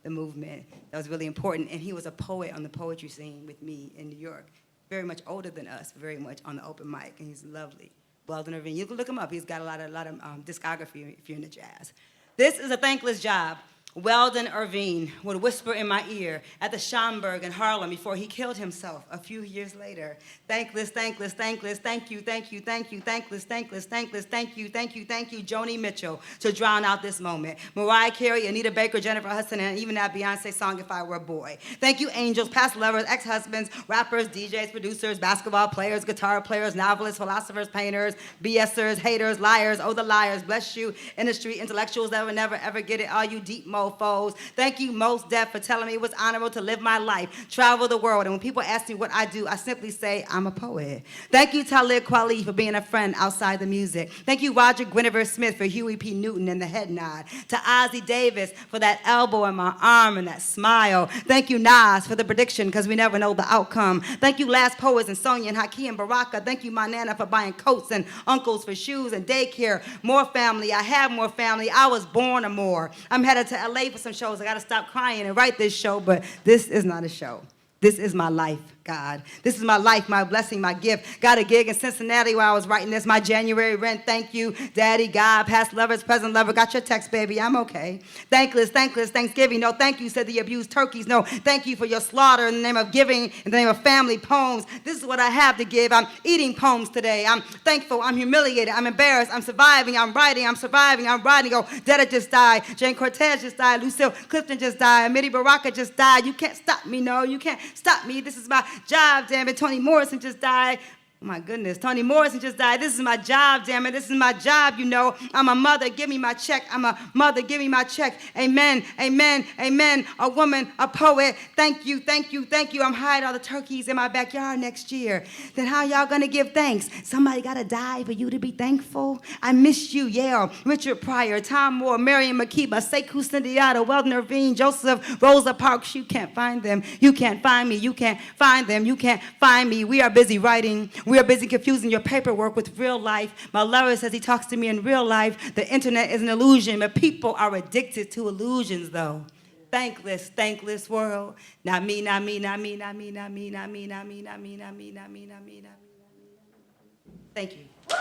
the movement that was really important. And he was a poet on the poetry scene with me in New York. Very much older than us, very much on the open mic, and he's lovely. Weldon Irvine, you can look him up. He's got a lot of discography if you're into jazz. This is a thankless job. Weldon Irvine would whisper in my ear at the Schomburg in Harlem before he killed himself a few years later. Thankless, thankless, thankless, thank you, thank you, thank you, thankless, thankless, thankless, thank you, thank you, thank you, Joni Mitchell, to drown out this moment. Mariah Carey, Anita Baker, Jennifer Hudson, and even that Beyonce song, If I Were a Boy. Thank you, angels, past lovers, ex-husbands, rappers, DJs, producers, basketball players, guitar players, novelists, philosophers, painters, BSers, haters, liars, oh the liars, bless you, industry, intellectuals that will never ever get it, all you deep mofos. Thank you, Most Def, for telling me it was honorable to live my life, travel the world. And when people ask me what I do, I simply say, I'm a poet. Thank you, Talib Kweli, for being a friend outside the music. Thank you, Roger Guinevere Smith, for Huey P. Newton and the head nod. To Ozzie Davis for that elbow in my arm and that smile. Thank you, Nas, for the prediction, because we never know the outcome. Thank you, Last Poets and Sonia and Haki and Baraka. Thank you, my Nana, for buying coats and uncles for shoes and daycare. More family. I have more family. I was born a more. I'm headed to LA for some shows. I got to stop crying and write this show, but this is not a show. This is my life, God. This is my life, my blessing, my gift. Got a gig in Cincinnati while I was writing this. My January rent, thank you, Daddy, God, past lovers, present lover. Got your text, baby, I'm okay. Thankless, Thanksgiving. No, thank you, said the abused turkeys. No, thank you for your slaughter in the name of giving, in the name of family, poems. This is what I have to give. I'm eating poems today. I'm thankful, I'm humiliated, I'm embarrassed, I'm surviving, I'm writing, I'm surviving, I'm writing. Oh, Detta just died. Jane Cortez just died. Lucille Clifton just died. Amiri Baraka just died. You can't stop me, no, you can't stop me. This is my job, damn it. Toni Morrison just died. Oh my goodness, Toni Morrison just died. This is my job, damn it. This is my job, you know. I'm a mother, give me my check. I'm a mother, give me my check. Amen, amen, amen. A woman, a poet. Thank you, thank you, thank you. I'm hiding all the turkeys in my backyard next year. Then how y'all gonna give thanks? Somebody gotta die for you to be thankful? I miss you, Yale, Richard Pryor, Tom Moore, Marion McKeeba, Sekou Sundiata, Weldon Irvine, Joseph, Rosa Parks. You can't find them. You can't find me. You can't find them. You can't find me. We are busy writing. We are busy confusing your paperwork with real life. My lover says he talks to me in real life. The internet is an illusion, but people are addicted to illusions, though. Thankless world. Not me, not me, not me, not me, not me, not me, not me, not me, not me, not me, not me, not me. Thank you. I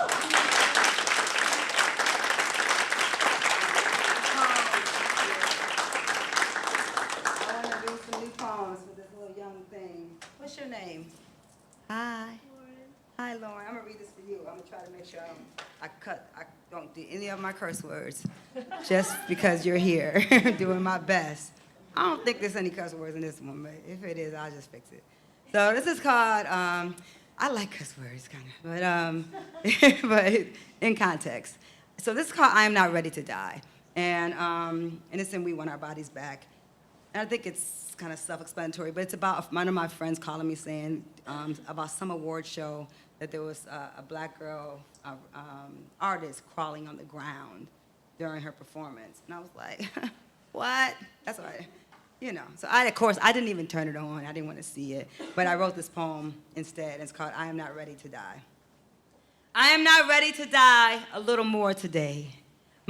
want to read some new poems for this little young thing. What's your name? Hi. Hi, Lauren. I'm going to read this for you. I'm going to try to make sure I don't do any of my curse words just because you're here. Doing my best. I don't think there's any curse words in this one, but if it is, I'll just fix it. So this is called, I like curse words, kind of, but in context. So this is called I Am Not Ready to Die. And it's in We Want Our Bodies Back. And I think it's kind of self-explanatory, but it's about one of my friends calling me saying about some award show that there was a black girl artist crawling on the ground during her performance. And I was like, what? That's why, you know. So of course, I didn't even turn it on. I didn't want to see it. But I wrote this poem instead. It's called I Am Not Ready to Die. I am not ready to die a little more today.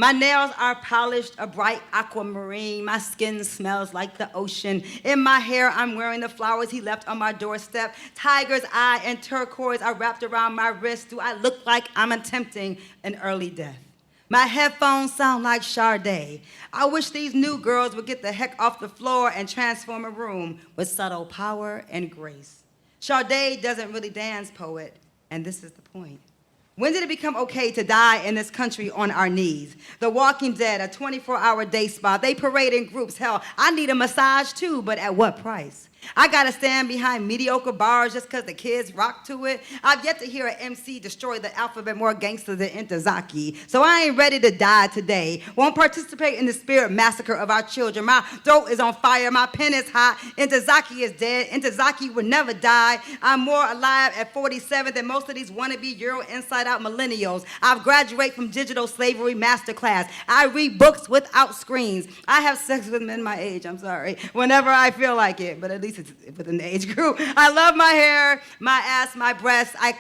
My nails are polished, a bright aquamarine. My skin smells like the ocean. In my hair, I'm wearing the flowers he left on my doorstep. Tiger's eye and turquoise are wrapped around my wrist. Do I look like I'm attempting an early death? My headphones sound like Sade. I wish these new girls would get the heck off the floor and transform a room with subtle power and grace. Sade doesn't really dance, poet, and this is the point. When did it become okay to die in this country on our knees? The Walking Dead, a 24-hour day spa. They parade in groups. Hell, I need a massage too, but at what price? I gotta stand behind mediocre bars just because the kids rock to it. I've yet to hear an MC destroy the alphabet more gangster than Intozaki. So I ain't ready to die today. Won't participate in the spirit massacre of our children. My throat is on fire. My pen is hot. Intozaki is dead. Intozaki would never die. I'm more alive at 47 than most of these wannabe Euro inside-out millennials. I've graduated from digital slavery masterclass. I read books without screens. I have sex with men my age, I'm sorry, whenever I feel like it, but at least it's within the age group. I love my hair, my ass, my breasts. I'm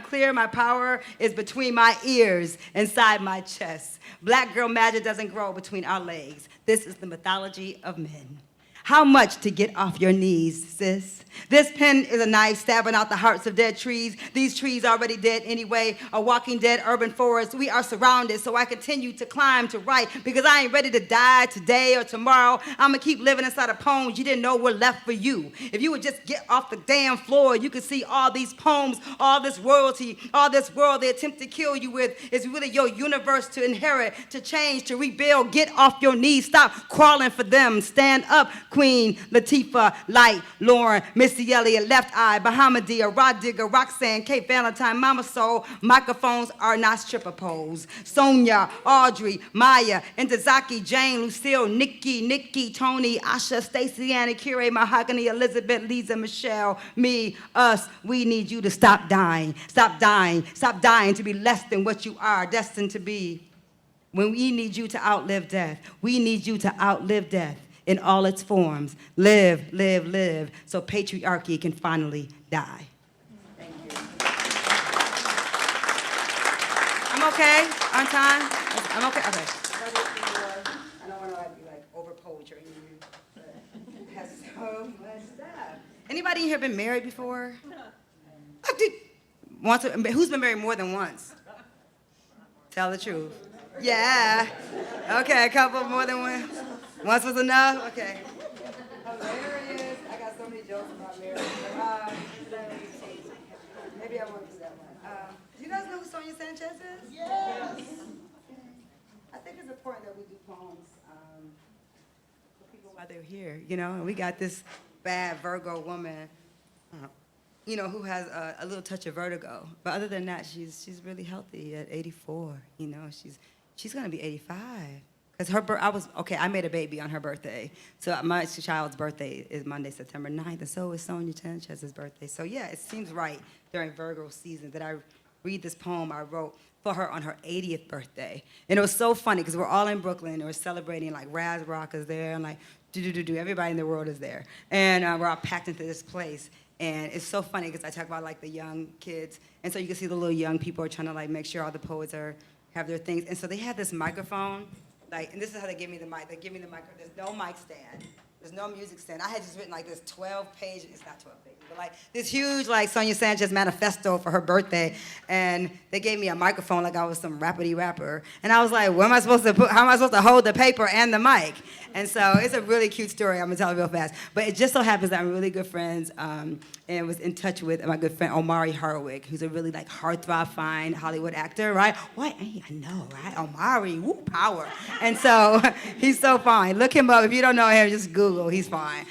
clear, my power is between my ears, inside my chest. Black girl magic doesn't grow between our legs. This is the mythology of men. How much to get off your knees, sis? This pen is a knife stabbing out the hearts of dead trees. These trees already dead anyway. A walking dead urban forest. We are surrounded, so I continue to climb to write because I ain't ready to die today or tomorrow. I'm gonna keep living inside of poems you didn't know were left for you. If you would just get off the damn floor, you could see all these poems, all this royalty, all this world they attempt to kill you with is really your universe to inherit, to change, to rebuild. Get off your knees. Stop crawling for them. Stand up. Queen, Latifah, Light, Lauren, Missy Elliott, Left Eye, Bahamadia, Rod Digger, Roxanne, Kate Valentine, Mama Soul. Microphones are not stripper poles. Sonia, Audrey, Maya, Intezaki, Jane, Lucille, Nikki, Tony, Asha, Stacy, Anna, Kire, Mahogany, Elizabeth, Lisa, Michelle, me, us. We need you to stop dying. Stop dying. Stop dying to be less than what you are destined to be. When we need you to outlive death, we need you to outlive death in all its forms. Live, live, live, so patriarchy can finally die. Thank you. I'm okay? On time? I'm okay? Okay. I don't want to be like over poetry. Has so much stuff. Anybody in here been married before? Who's been married more than once? Tell the truth. Yeah. Okay, a couple more than one. Once was enough? Okay. Hilarious. I got so many jokes about marriage. Maybe I won't do that one. Do you guys know who Sonia Sanchez is? Yes. I think it's important that we do poems for people while they're here, you know? And we got this bad Virgo woman, you know, who has a little touch of vertigo. But other than that, she's really healthy at 84. You know, she's gonna be 85. Because I made a baby on her birthday. So my child's birthday is Monday, September 9th, and so is Sonia Sanchez's birthday. So yeah, it seems right during Virgo season that I read this poem I wrote for her on her 80th birthday. And it was so funny because we're all in Brooklyn and we're celebrating, like Raz Rock is there and like everybody in the world is there. And we're all packed into this place. And it's so funny because I talk about like the young kids. And so you can see the little young people are trying to like make sure all the poets have their things. And so they had this microphone, like, and this is how they give me the mic. They give me the mic, there's no mic stand. There's no music stand. I had just written like this 12-page, it's not 12 pages, but like this huge like Sonia Sanchez manifesto for her birthday. And they gave me a microphone like I was some rapidy rapper. And I was like, how am I supposed to hold the paper and the mic? And so it's a really cute story. I'm gonna tell it real fast. But it just so happens that I'm really good friends and was in touch with my good friend Omari Hardwick, who's a really like heartthrob, fine Hollywood actor, right? What? I know, right? Omari, woo, power. And so he's so fine. Look him up. If you don't know him, just Google. He's fine.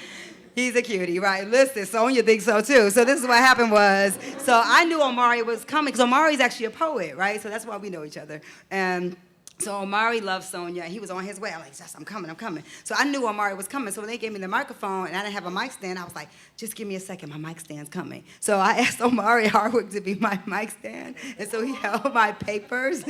He's a cutie, right? Listen, Sonia thinks so too. So this is what happened was, so I knew Omari was coming because Omari's actually a poet, right? So that's why we know each other. And so Omari loved Sonia, and he was on his way. I'm like, Jess, I'm coming. So I knew Omari was coming. So when they gave me the microphone, and I didn't have a mic stand, I was like, just give me a second, my mic stand's coming. So I asked Omari Hardwick to be my mic stand, and so he held my papers.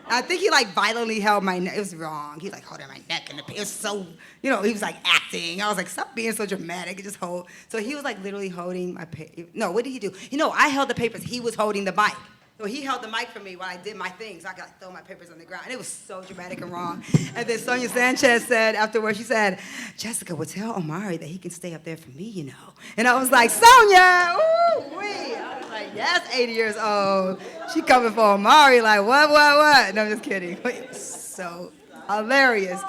I think he like violently held my neck. It was wrong. He like holding my neck, and it was so, you know, he was like acting. I was like, stop being so dramatic. Just hold. So he was like literally holding my paper. No, what did he do? You know, I held the papers. He was holding the mic. So he held the mic for me while I did my thing, so I could like, throw my papers on the ground. And it was so dramatic and wrong. And then Sonia Sanchez said afterwards, she said, Jessica, well, tell Omari that he can stay up there for me, you know. And I was like, Sonia, ooh-wee. I was like, yes, 80 years old. She coming for Omari, like, what? No, I'm just kidding. It was so hilarious.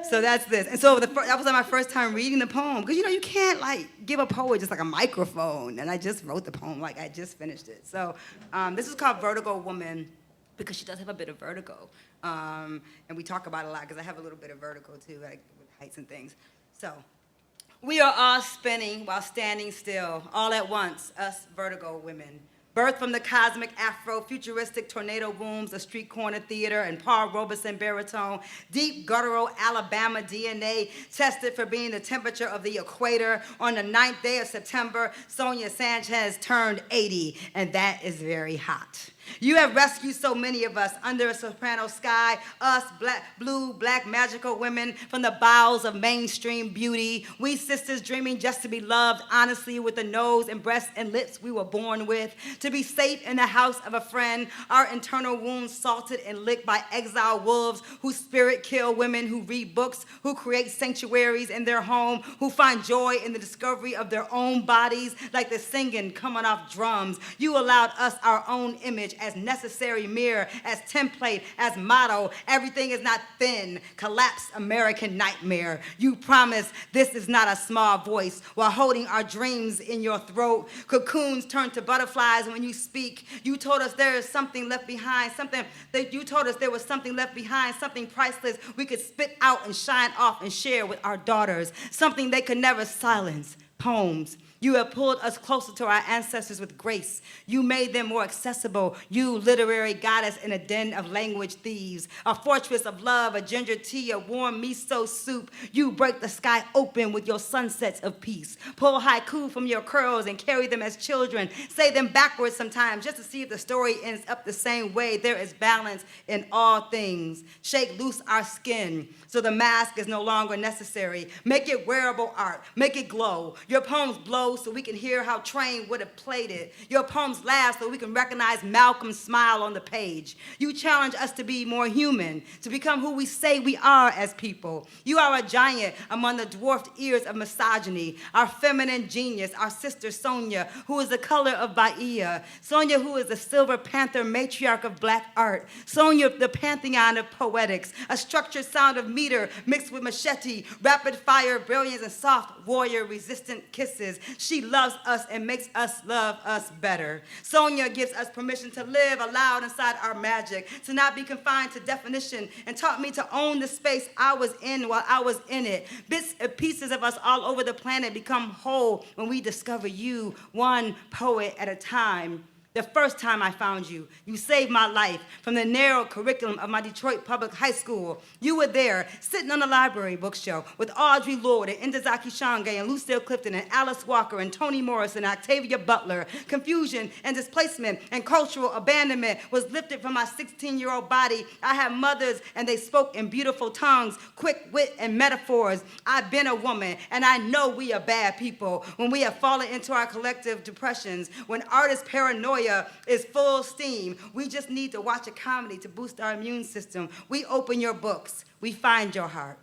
So that's this. And so that was like my first time reading the poem. Because, you know, you can't, like, give a poet just, like, a microphone. And I just wrote the poem, like, I just finished it. So this is called Vertigo Woman because she does have a bit of vertigo. And we talk about it a lot because I have a little bit of vertigo, too, like, with heights and things. So we are all spinning while standing still, all at once, us vertigo women. Birthed from the cosmic Afro-futuristic tornado booms, a street corner theater, and Paul Robeson baritone, deep guttural Alabama DNA, tested for being the temperature of the equator. On the 9th day of September, Sonia Sanchez turned 80, and that is very hot. You have rescued so many of us under a soprano sky, us black magical women from the bowels of mainstream beauty. We sisters dreaming just to be loved honestly with the nose and breasts and lips we were born with. To be safe in the house of a friend, our internal wounds salted and licked by exile wolves who spirit kill women who read books, who create sanctuaries in their home, who find joy in the discovery of their own bodies like the singing coming off drums. You allowed us our own image as necessary mirror, as template, as motto. Everything is not thin, collapsed American nightmare. You promise this is not a small voice while holding our dreams in your throat. Cocoons turn to butterflies when when you speak. You told us there is something left behind, something that you told us there was something left behind, something priceless we could spit out and shine off and share with our daughters, something they could never silence. Poems. You have pulled us closer to our ancestors with grace. You made them more accessible. You, literary goddess in a den of language thieves, a fortress of love, a ginger tea, a warm miso soup. You break the sky open with your sunsets of peace. Pull haiku from your curls and carry them as children. Say them backwards sometimes just to see if the story ends up the same way. There is balance in all things. Shake loose our skin so the mask is no longer necessary. Make it wearable art. Make it glow. Your poems blow so we can hear how Train would have played it. Your poems laugh so we can recognize Malcolm's smile on the page. You challenge us to be more human, to become who we say we are as people. You are a giant among the dwarfed ears of misogyny, our feminine genius, our sister Sonia, who is the color of Bahia. Sonia, who is the Silver Panther matriarch of black art. Sonia, the pantheon of poetics, a structured sound of meter mixed with machete, rapid fire brilliance, and soft warrior resistant kisses. She loves us and makes us love us better. Sonia gives us permission to live aloud inside our magic, to not be confined to definition, and taught me to own the space I was in while I was in it. Bits and pieces of us all over the planet become whole when we discover you, one poet at a time. The first time I found you, you saved my life from the narrow curriculum of my Detroit Public High School. You were there, sitting on the library bookshelf with Audre Lorde and Ntozake Shange and Lucille Clifton and Alice Walker and Toni Morrison and Octavia Butler. Confusion and displacement and cultural abandonment was lifted from my 16-year-old body. I had mothers and they spoke in beautiful tongues, quick wit and metaphors. I've been a woman and I know we are bad people when we have fallen into our collective depressions, when artist paranoia is full steam. We just need to watch a comedy to boost our immune system. We open your books. We find your heart.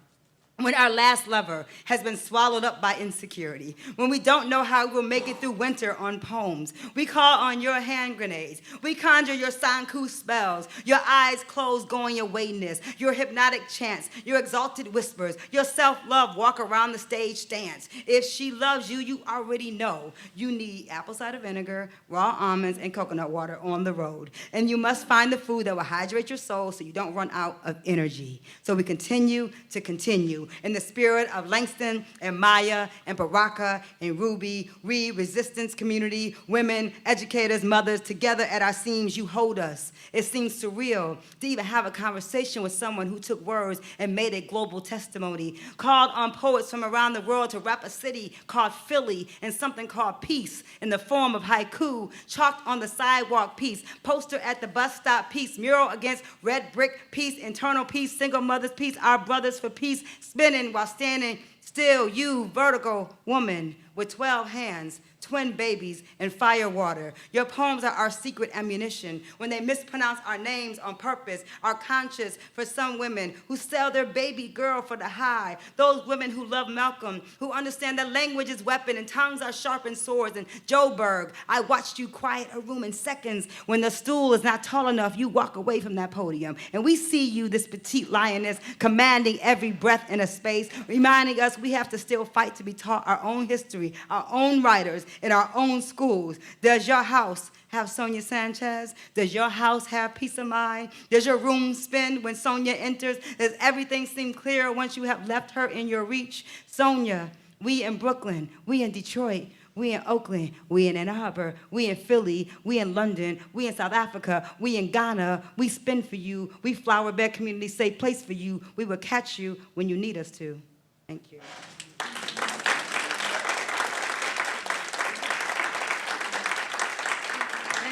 When our last lover has been swallowed up by insecurity, when we don't know how we'll make it through winter on poems, we call on your hand grenades. We conjure your sanku spells, your eyes closed going your wayness, your hypnotic chants, your exalted whispers, your self-love walk around the stage stance. If she loves you, you already know. You need apple cider vinegar, raw almonds, and coconut water on the road. And you must find the food that will hydrate your soul so you don't run out of energy. So we continue to continue. In the spirit of Langston and Maya and Baraka and Ruby, Reed, resistance community, women, educators, mothers, together at our seams, you hold us. It seems surreal to even have a conversation with someone who took words and made a global testimony, called on poets from around the world to rap a city called Philly and something called peace in the form of haiku, chalked on the sidewalk peace, poster at the bus stop peace, mural against red brick peace, internal peace, single mothers peace, our brothers for peace, spinning while standing still, you vertical woman with 12 hands, twin babies, and fire water. Your poems are our secret ammunition. When they mispronounce our names on purpose, are conscious for some women who sell their baby girl for the high. Those women who love Malcolm, who understand that language is weapon and tongues are sharpened swords. And Joburg, I watched you quiet a room in seconds. When the stool is not tall enough, you walk away from that podium. And we see you, this petite lioness, commanding every breath in a space, reminding us we have to still fight to be taught our own history, our own writers, in our own schools. Does your house have Sonia Sanchez? Does your house have peace of mind? Does your room spin when Sonia enters? Does everything seem clear once you have left her in your reach? Sonia, we in Brooklyn, we in Detroit, we in Oakland, we in Ann Arbor, we in Philly, we in London, we in South Africa, we in Ghana, we spin for you, we flower bed community, safe place for you. We will catch you when you need us to. Thank you.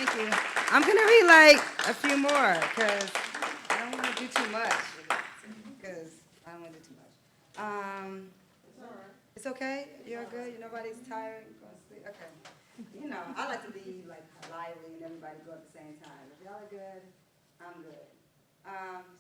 Thank you. I'm gonna read like a few more because I don't want to do too much. It's okay. You're good. Nobody's tired. You're going to sleep. Okay. You know, I like to leave like lively and everybody go at the same time. If y'all are good, I'm good.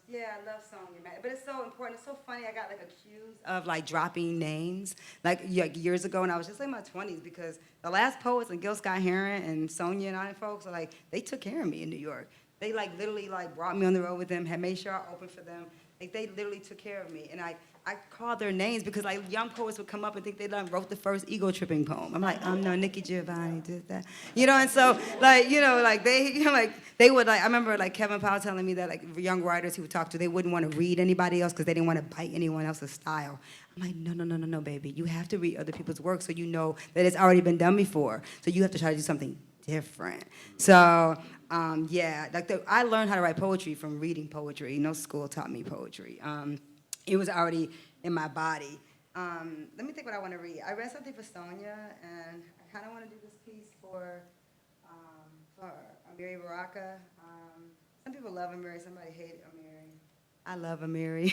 Yeah, I love Sonia, man. But it's so important. It's so funny. I got like accused of like dropping names like years ago, and I was just like in my 20s because the last poets and Gil Scott Heron and Sonia and I folks are like they took care of me in New York. They like literally like brought me on the road with them, had made sure I opened for them. Like they literally took care of me, and I called their names because like young poets would come up and think they done wrote the first ego tripping poem. I'm like, no, Nikki Giovanni did that, and so like like they like they would like I remember like Kevin Powell telling me that like young writers he would talk to they wouldn't want to read anybody else because they didn't want to bite anyone else's style. I'm like, no, baby, you have to read other people's work so you know that it's already been done before. So you have to try to do something different. So. Yeah, like I learned how to write poetry from reading poetry. No school taught me poetry. It was already in my body. Let me think what I want to read. I read something for Sonia, and I kind of want to do this piece for Amiri Baraka. Some people love Amiri, somebody hate Amiri. I love Amiri.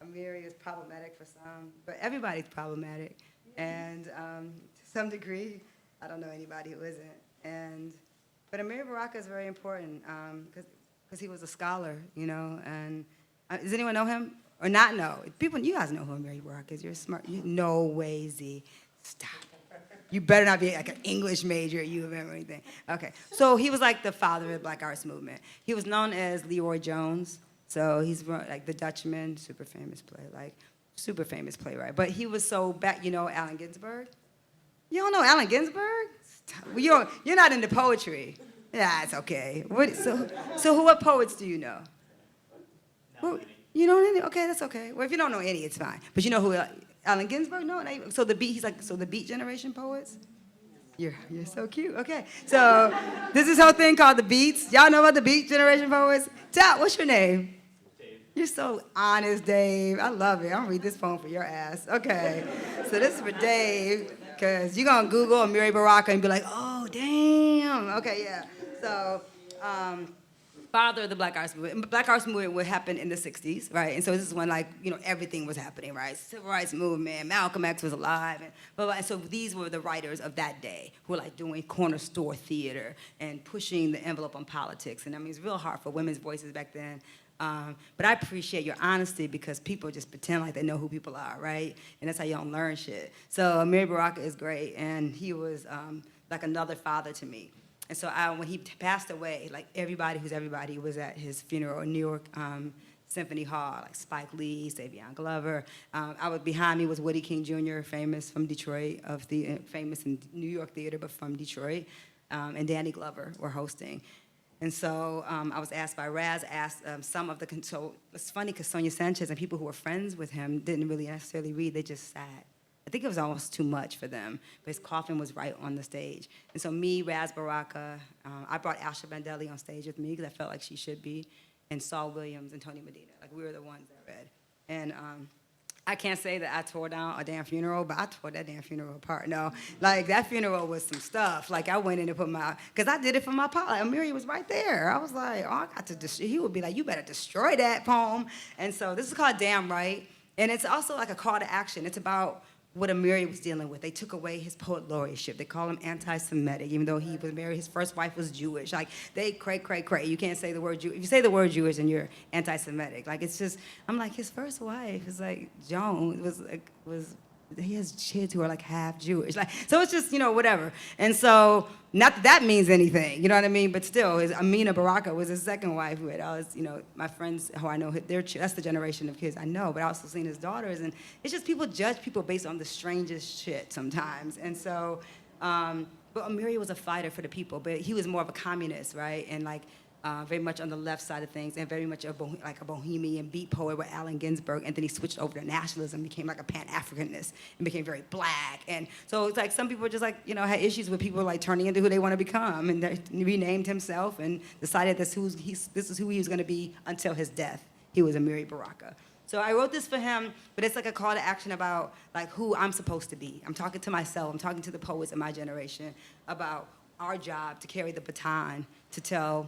Amiri is problematic for some, but everybody's problematic. And to some degree, I don't know anybody who isn't. But Amiri Baraka is very important because he was a scholar, and does anyone know him or not know? People, you guys know who Amiri Baraka is. You're smart. No way, Z. Stop. You better not be like an English major at U of M or anything. Okay, so he was like the father of the Black Arts Movement. He was known as Leroy Jones. So he's like the Dutchman, super famous playwright. But he was so back, Allen Ginsberg? You don't know Allen Ginsberg? You're not into poetry. Yeah, it's okay. What poets do you know? You don't know any? Okay, that's okay. Well, if you don't know any, it's fine. But you know who Allen Ginsberg? No, so the Beat Generation poets? You're so cute. Okay, so this is whole thing called the Beats. Y'all know about the Beat Generation poets? What's your name? Dave. You're so honest, Dave. I love it. I'm gonna read this poem for your ass. Okay, so this is for Dave. Because you're going to Google Amiri Baraka and be like, oh, damn. Okay, yeah. So, father of the Black Arts Movement. Black Arts Movement would happen in the 60s, right? And so this is when, like, everything was happening, right? Civil rights movement, Malcolm X was alive. And so these were the writers of that day who were, like, doing corner store theater and pushing the envelope on politics. And, I mean, it's real hard for women's voices back then. But I appreciate your honesty because people just pretend like they know who people are, right? And that's how you don't learn shit. So Amiri Baraka is great, and he was like another father to me. And so when he passed away, like everybody was at his funeral in New York Symphony Hall, like Spike Lee, Savion Glover. Behind me was Woody King Jr., famous from Detroit, famous in New York theater, but from Detroit, and Danny Glover were hosting. And so I was asked by Raz, some of the, so it's funny because Sonia Sanchez and people who were friends with him didn't really necessarily read, they just sat. I think it was almost too much for them, but his coffin was right on the stage. And so me, Raz Baraka, I brought Asha Bandelli on stage with me because I felt like she should be, and Saul Williams and Tony Medina. Like we were the ones that read. And I can't say that I tore down a damn funeral, but I tore that damn funeral apart. No, like that funeral was some stuff. Like I went in and put because I did it for my pop. Like Amiri was right there. I was like, oh, I got to he would be like, you better destroy that poem. And so this is called Damn Right. And it's also like a call to action. It's about what Amiri was dealing with. They took away his poet laureateship. They call him anti-Semitic, even though he was married. His first wife was Jewish. Like, they cray. You can't say the word Jewish. If you say the word Jewish, then you're anti-Semitic. Like, it's just, I'm like, his first wife is like, Joan, he has kids who are like half Jewish. Like, so it's just, whatever. And so, not that that means anything, you know what I mean? But still, Amina Baraka was his second wife who had all his, my friends who I know, that's the generation of kids I know, but I also seen his daughters. And it's just people judge people based on the strangest shit sometimes. And so, but Amiri was a fighter for the people, but he was more of a communist, right? And like, very much on the left side of things, and very much like a bohemian beat poet with Allen Ginsberg, and then he switched over to nationalism, became like a Pan-Africanist, and became very black. And so it's like some people just like, had issues with people like turning into who they want to become, and he renamed himself and decided this is who he was going to be until his death. He was Amiri Baraka. So I wrote this for him, but it's like a call to action about like who I'm supposed to be. I'm talking to myself, I'm talking to the poets of my generation about our job to carry the baton, to tell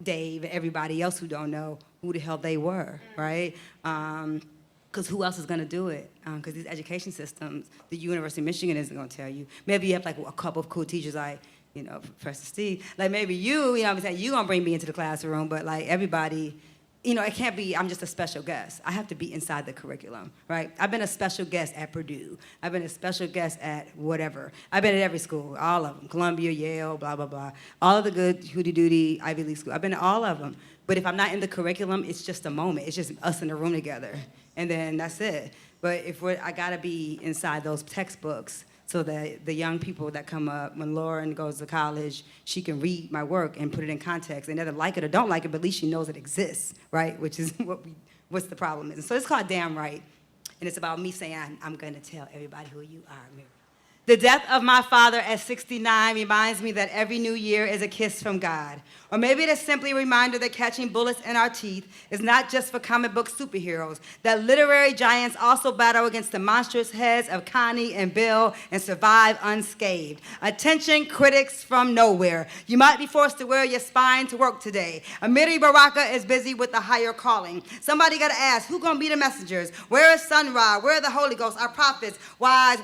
Dave and everybody else who don't know who the hell they were, right? Because who else is going to do it? Because these education systems, the University of Michigan isn't going to tell you. Maybe you have like a couple of cool teachers like, Professor Steve. Like maybe you know what I'm saying, you're going to bring me into the classroom, but like everybody it can't be I'm just a special guest. I have to be inside the curriculum, right? I've been a special guest at Purdue. I've been a special guest at whatever. I've been at every school, all of them. Columbia, Yale, blah, blah, blah. All of the good hooty-dooty Ivy League schools. I've been to all of them. But if I'm not in the curriculum, it's just a moment. It's just us in the room together. And then that's it. But I gotta be inside those textbooks so that the young people that come up, when Lauren goes to college, she can read my work and put it in context. They neither like it or don't like it, but at least she knows it exists, right? Which is what's the problem is. And so it's called Damn Right. And it's about me saying, I'm gonna tell everybody who you are, Mary. The death of my father at 69 reminds me that every new year is a kiss from God. Or maybe it is simply a reminder that catching bullets in our teeth is not just for comic book superheroes, that literary giants also battle against the monstrous heads of Connie and Bill and survive unscathed. Attention, critics from nowhere. You might be forced to wear your spine to work today. Amiri Baraka is busy with a higher calling. Somebody got to ask, who going to be the messengers? Where is Sun Ra? Where are the Holy Ghost, our prophets? Wise,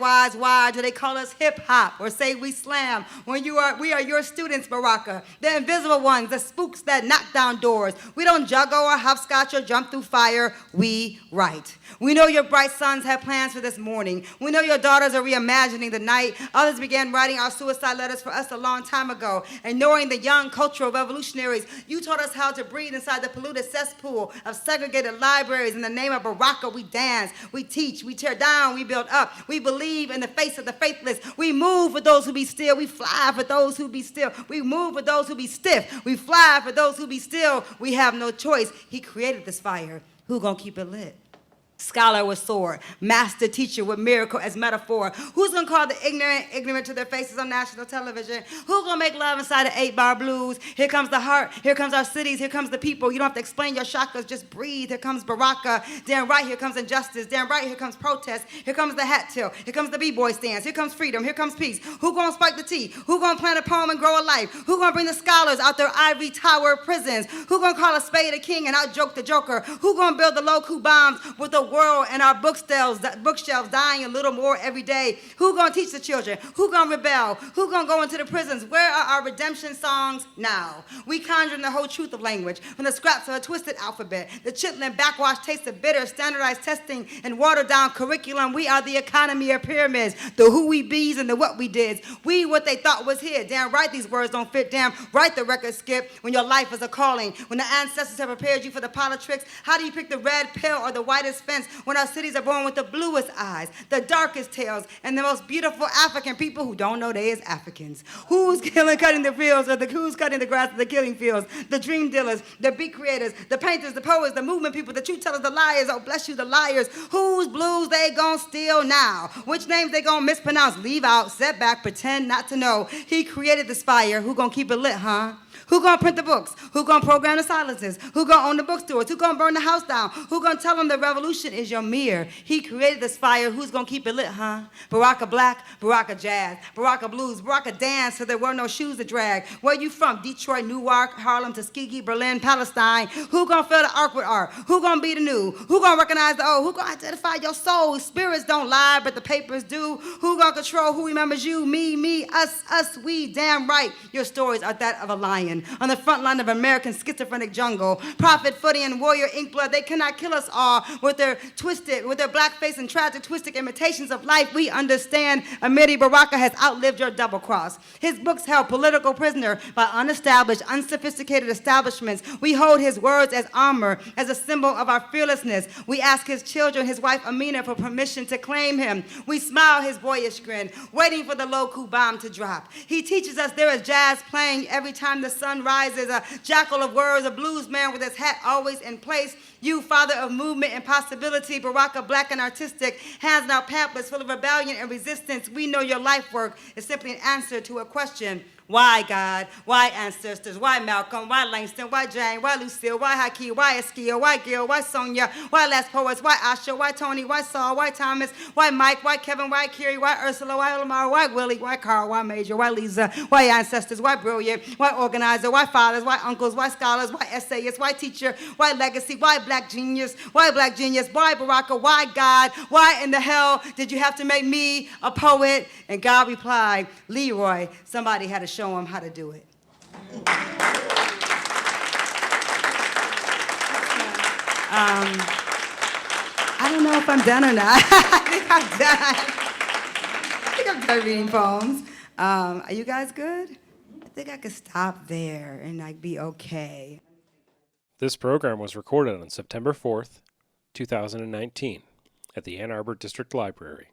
do they call us hip-hop or say we slam? When we are your students, Baraka, the invisible ones, the spooks that knock down doors. We don't juggle or hopscotch or jump through fire. We write. We know your bright sons have plans for this morning. We know your daughters are reimagining the night. Others began writing our suicide letters for us a long time ago. And knowing the young cultural revolutionaries, you taught us how to breathe inside the polluted cesspool of segregated libraries. In the name of Baraka, we dance, we teach, we tear down, we build up. We believe in the face of the faithless. We move for those who be still. We fly for those who be still. We move for those who be stiff. We fly for those who be still. We have no choice. He created this fire. Who gonna keep it lit? Scholar with sword, master teacher with miracle as metaphor. Who's gonna call the ignorant to their faces on national television? Who's gonna make love inside the 8-bar blues? Here comes the heart, here comes our cities, here comes the people. You don't have to explain your chakras, just breathe. Here comes Baraka. Damn right, here comes injustice. Damn right, here comes protest. Here comes the hat tilt. Here comes the b-boy stance. Here comes freedom. Here comes peace. Who gonna spike the tea? Who gonna plant a poem and grow a life? Who gonna bring the scholars out their ivory tower prisons? Who gonna call a spade a king and out-joke the joker? Who gonna build the low-coup bombs with the world and our bookshelves dying a little more every day? Who gonna teach the children? Who gonna rebel? Who gonna go into the prisons? Where are our redemption songs now? We conjuring the whole truth of language from the scraps of a twisted alphabet, the chitlin backwash taste of bitter, standardized testing, and watered down curriculum. We are the economy of pyramids, the who we bees and the what we did. We what they thought was here. Damn right these words don't fit. Damn right the record skip when your life is a calling. When the ancestors have prepared you for the politics, how do you pick the red pill or the whitest fence when our cities are born with the bluest eyes, the darkest tales, and the most beautiful African people who don't know they is Africans? Who's cutting the fields, or who's cutting the grass of the killing fields? The dream dealers, the beat creators, the painters, the poets, the movement people, the truth tellers, the liars. Oh, bless you, the liars. Whose blues they gonna steal now? Which names they gonna mispronounce? Leave out, set back, pretend not to know. He created this fire. Who gonna keep it lit, huh? Who gonna print the books? Who gonna program the silences? Who gonna own the bookstores? Who gonna burn the house down? Who gonna tell them the revolution is your mirror? He created this fire. Who's gonna keep it lit, huh? Baraka black, Baraka jazz, Baraka blues, Baraka dance so there were no shoes to drag. Where you from? Detroit, Newark, Harlem, Tuskegee, Berlin, Palestine. Who gonna fill the ark with art? Who gonna be the new? Who gonna recognize the old? Who gonna identify your soul? Spirits don't lie, but the papers do. Who gonna control who remembers you? Me, us, we. Damn right, your stories are that of a lion on the front line of American schizophrenic jungle. Prophet, footy, and warrior ink blood, they cannot kill us all with their blackface and tragic, twisted imitations of life. We understand Amiri Baraka has outlived your double cross. His books held political prisoner by unestablished, unsophisticated establishments. We hold his words as armor, as a symbol of our fearlessness. We ask his children, his wife Amina, for permission to claim him. We smile his boyish grin, waiting for the low-coup bomb to drop. He teaches us there is jazz playing every time the sun rises, a jackal of words, a blues man with his hat always in place. You, father of movement and possibility, Baraka black and artistic, hands out pamphlets full of rebellion and resistance. We know your life work is simply an answer to a question. Why God? Why ancestors? Why Malcolm? Why Langston? Why Jane? Why Lucille? Why Hakeem? Why Eskia? Why Gil? Why Sonia? Why Last Poets? Why Asha? Why Tony? Why Saul? Why Thomas? Why Mike? Why Kevin? Why Kerry? Why Ursula? Why Lamar? Why Willie? Why Carl? Why Major? Why Lisa? Why ancestors? Why brilliant? Why organizer? Why fathers? Why uncles? Why scholars? Why essayists? Why teacher? Why legacy? Why black genius? Why black genius? Why Baraka? Why God? Why in the hell did you have to make me a poet? And God replied, Leroy, somebody had to show him how to do it. I don't know if I'm done or not. I think I'm done. I think I'm done reading poems. Are you guys good? I think I could stop there and like be okay. This program was recorded on September 4th, 2019, at the Ann Arbor District Library.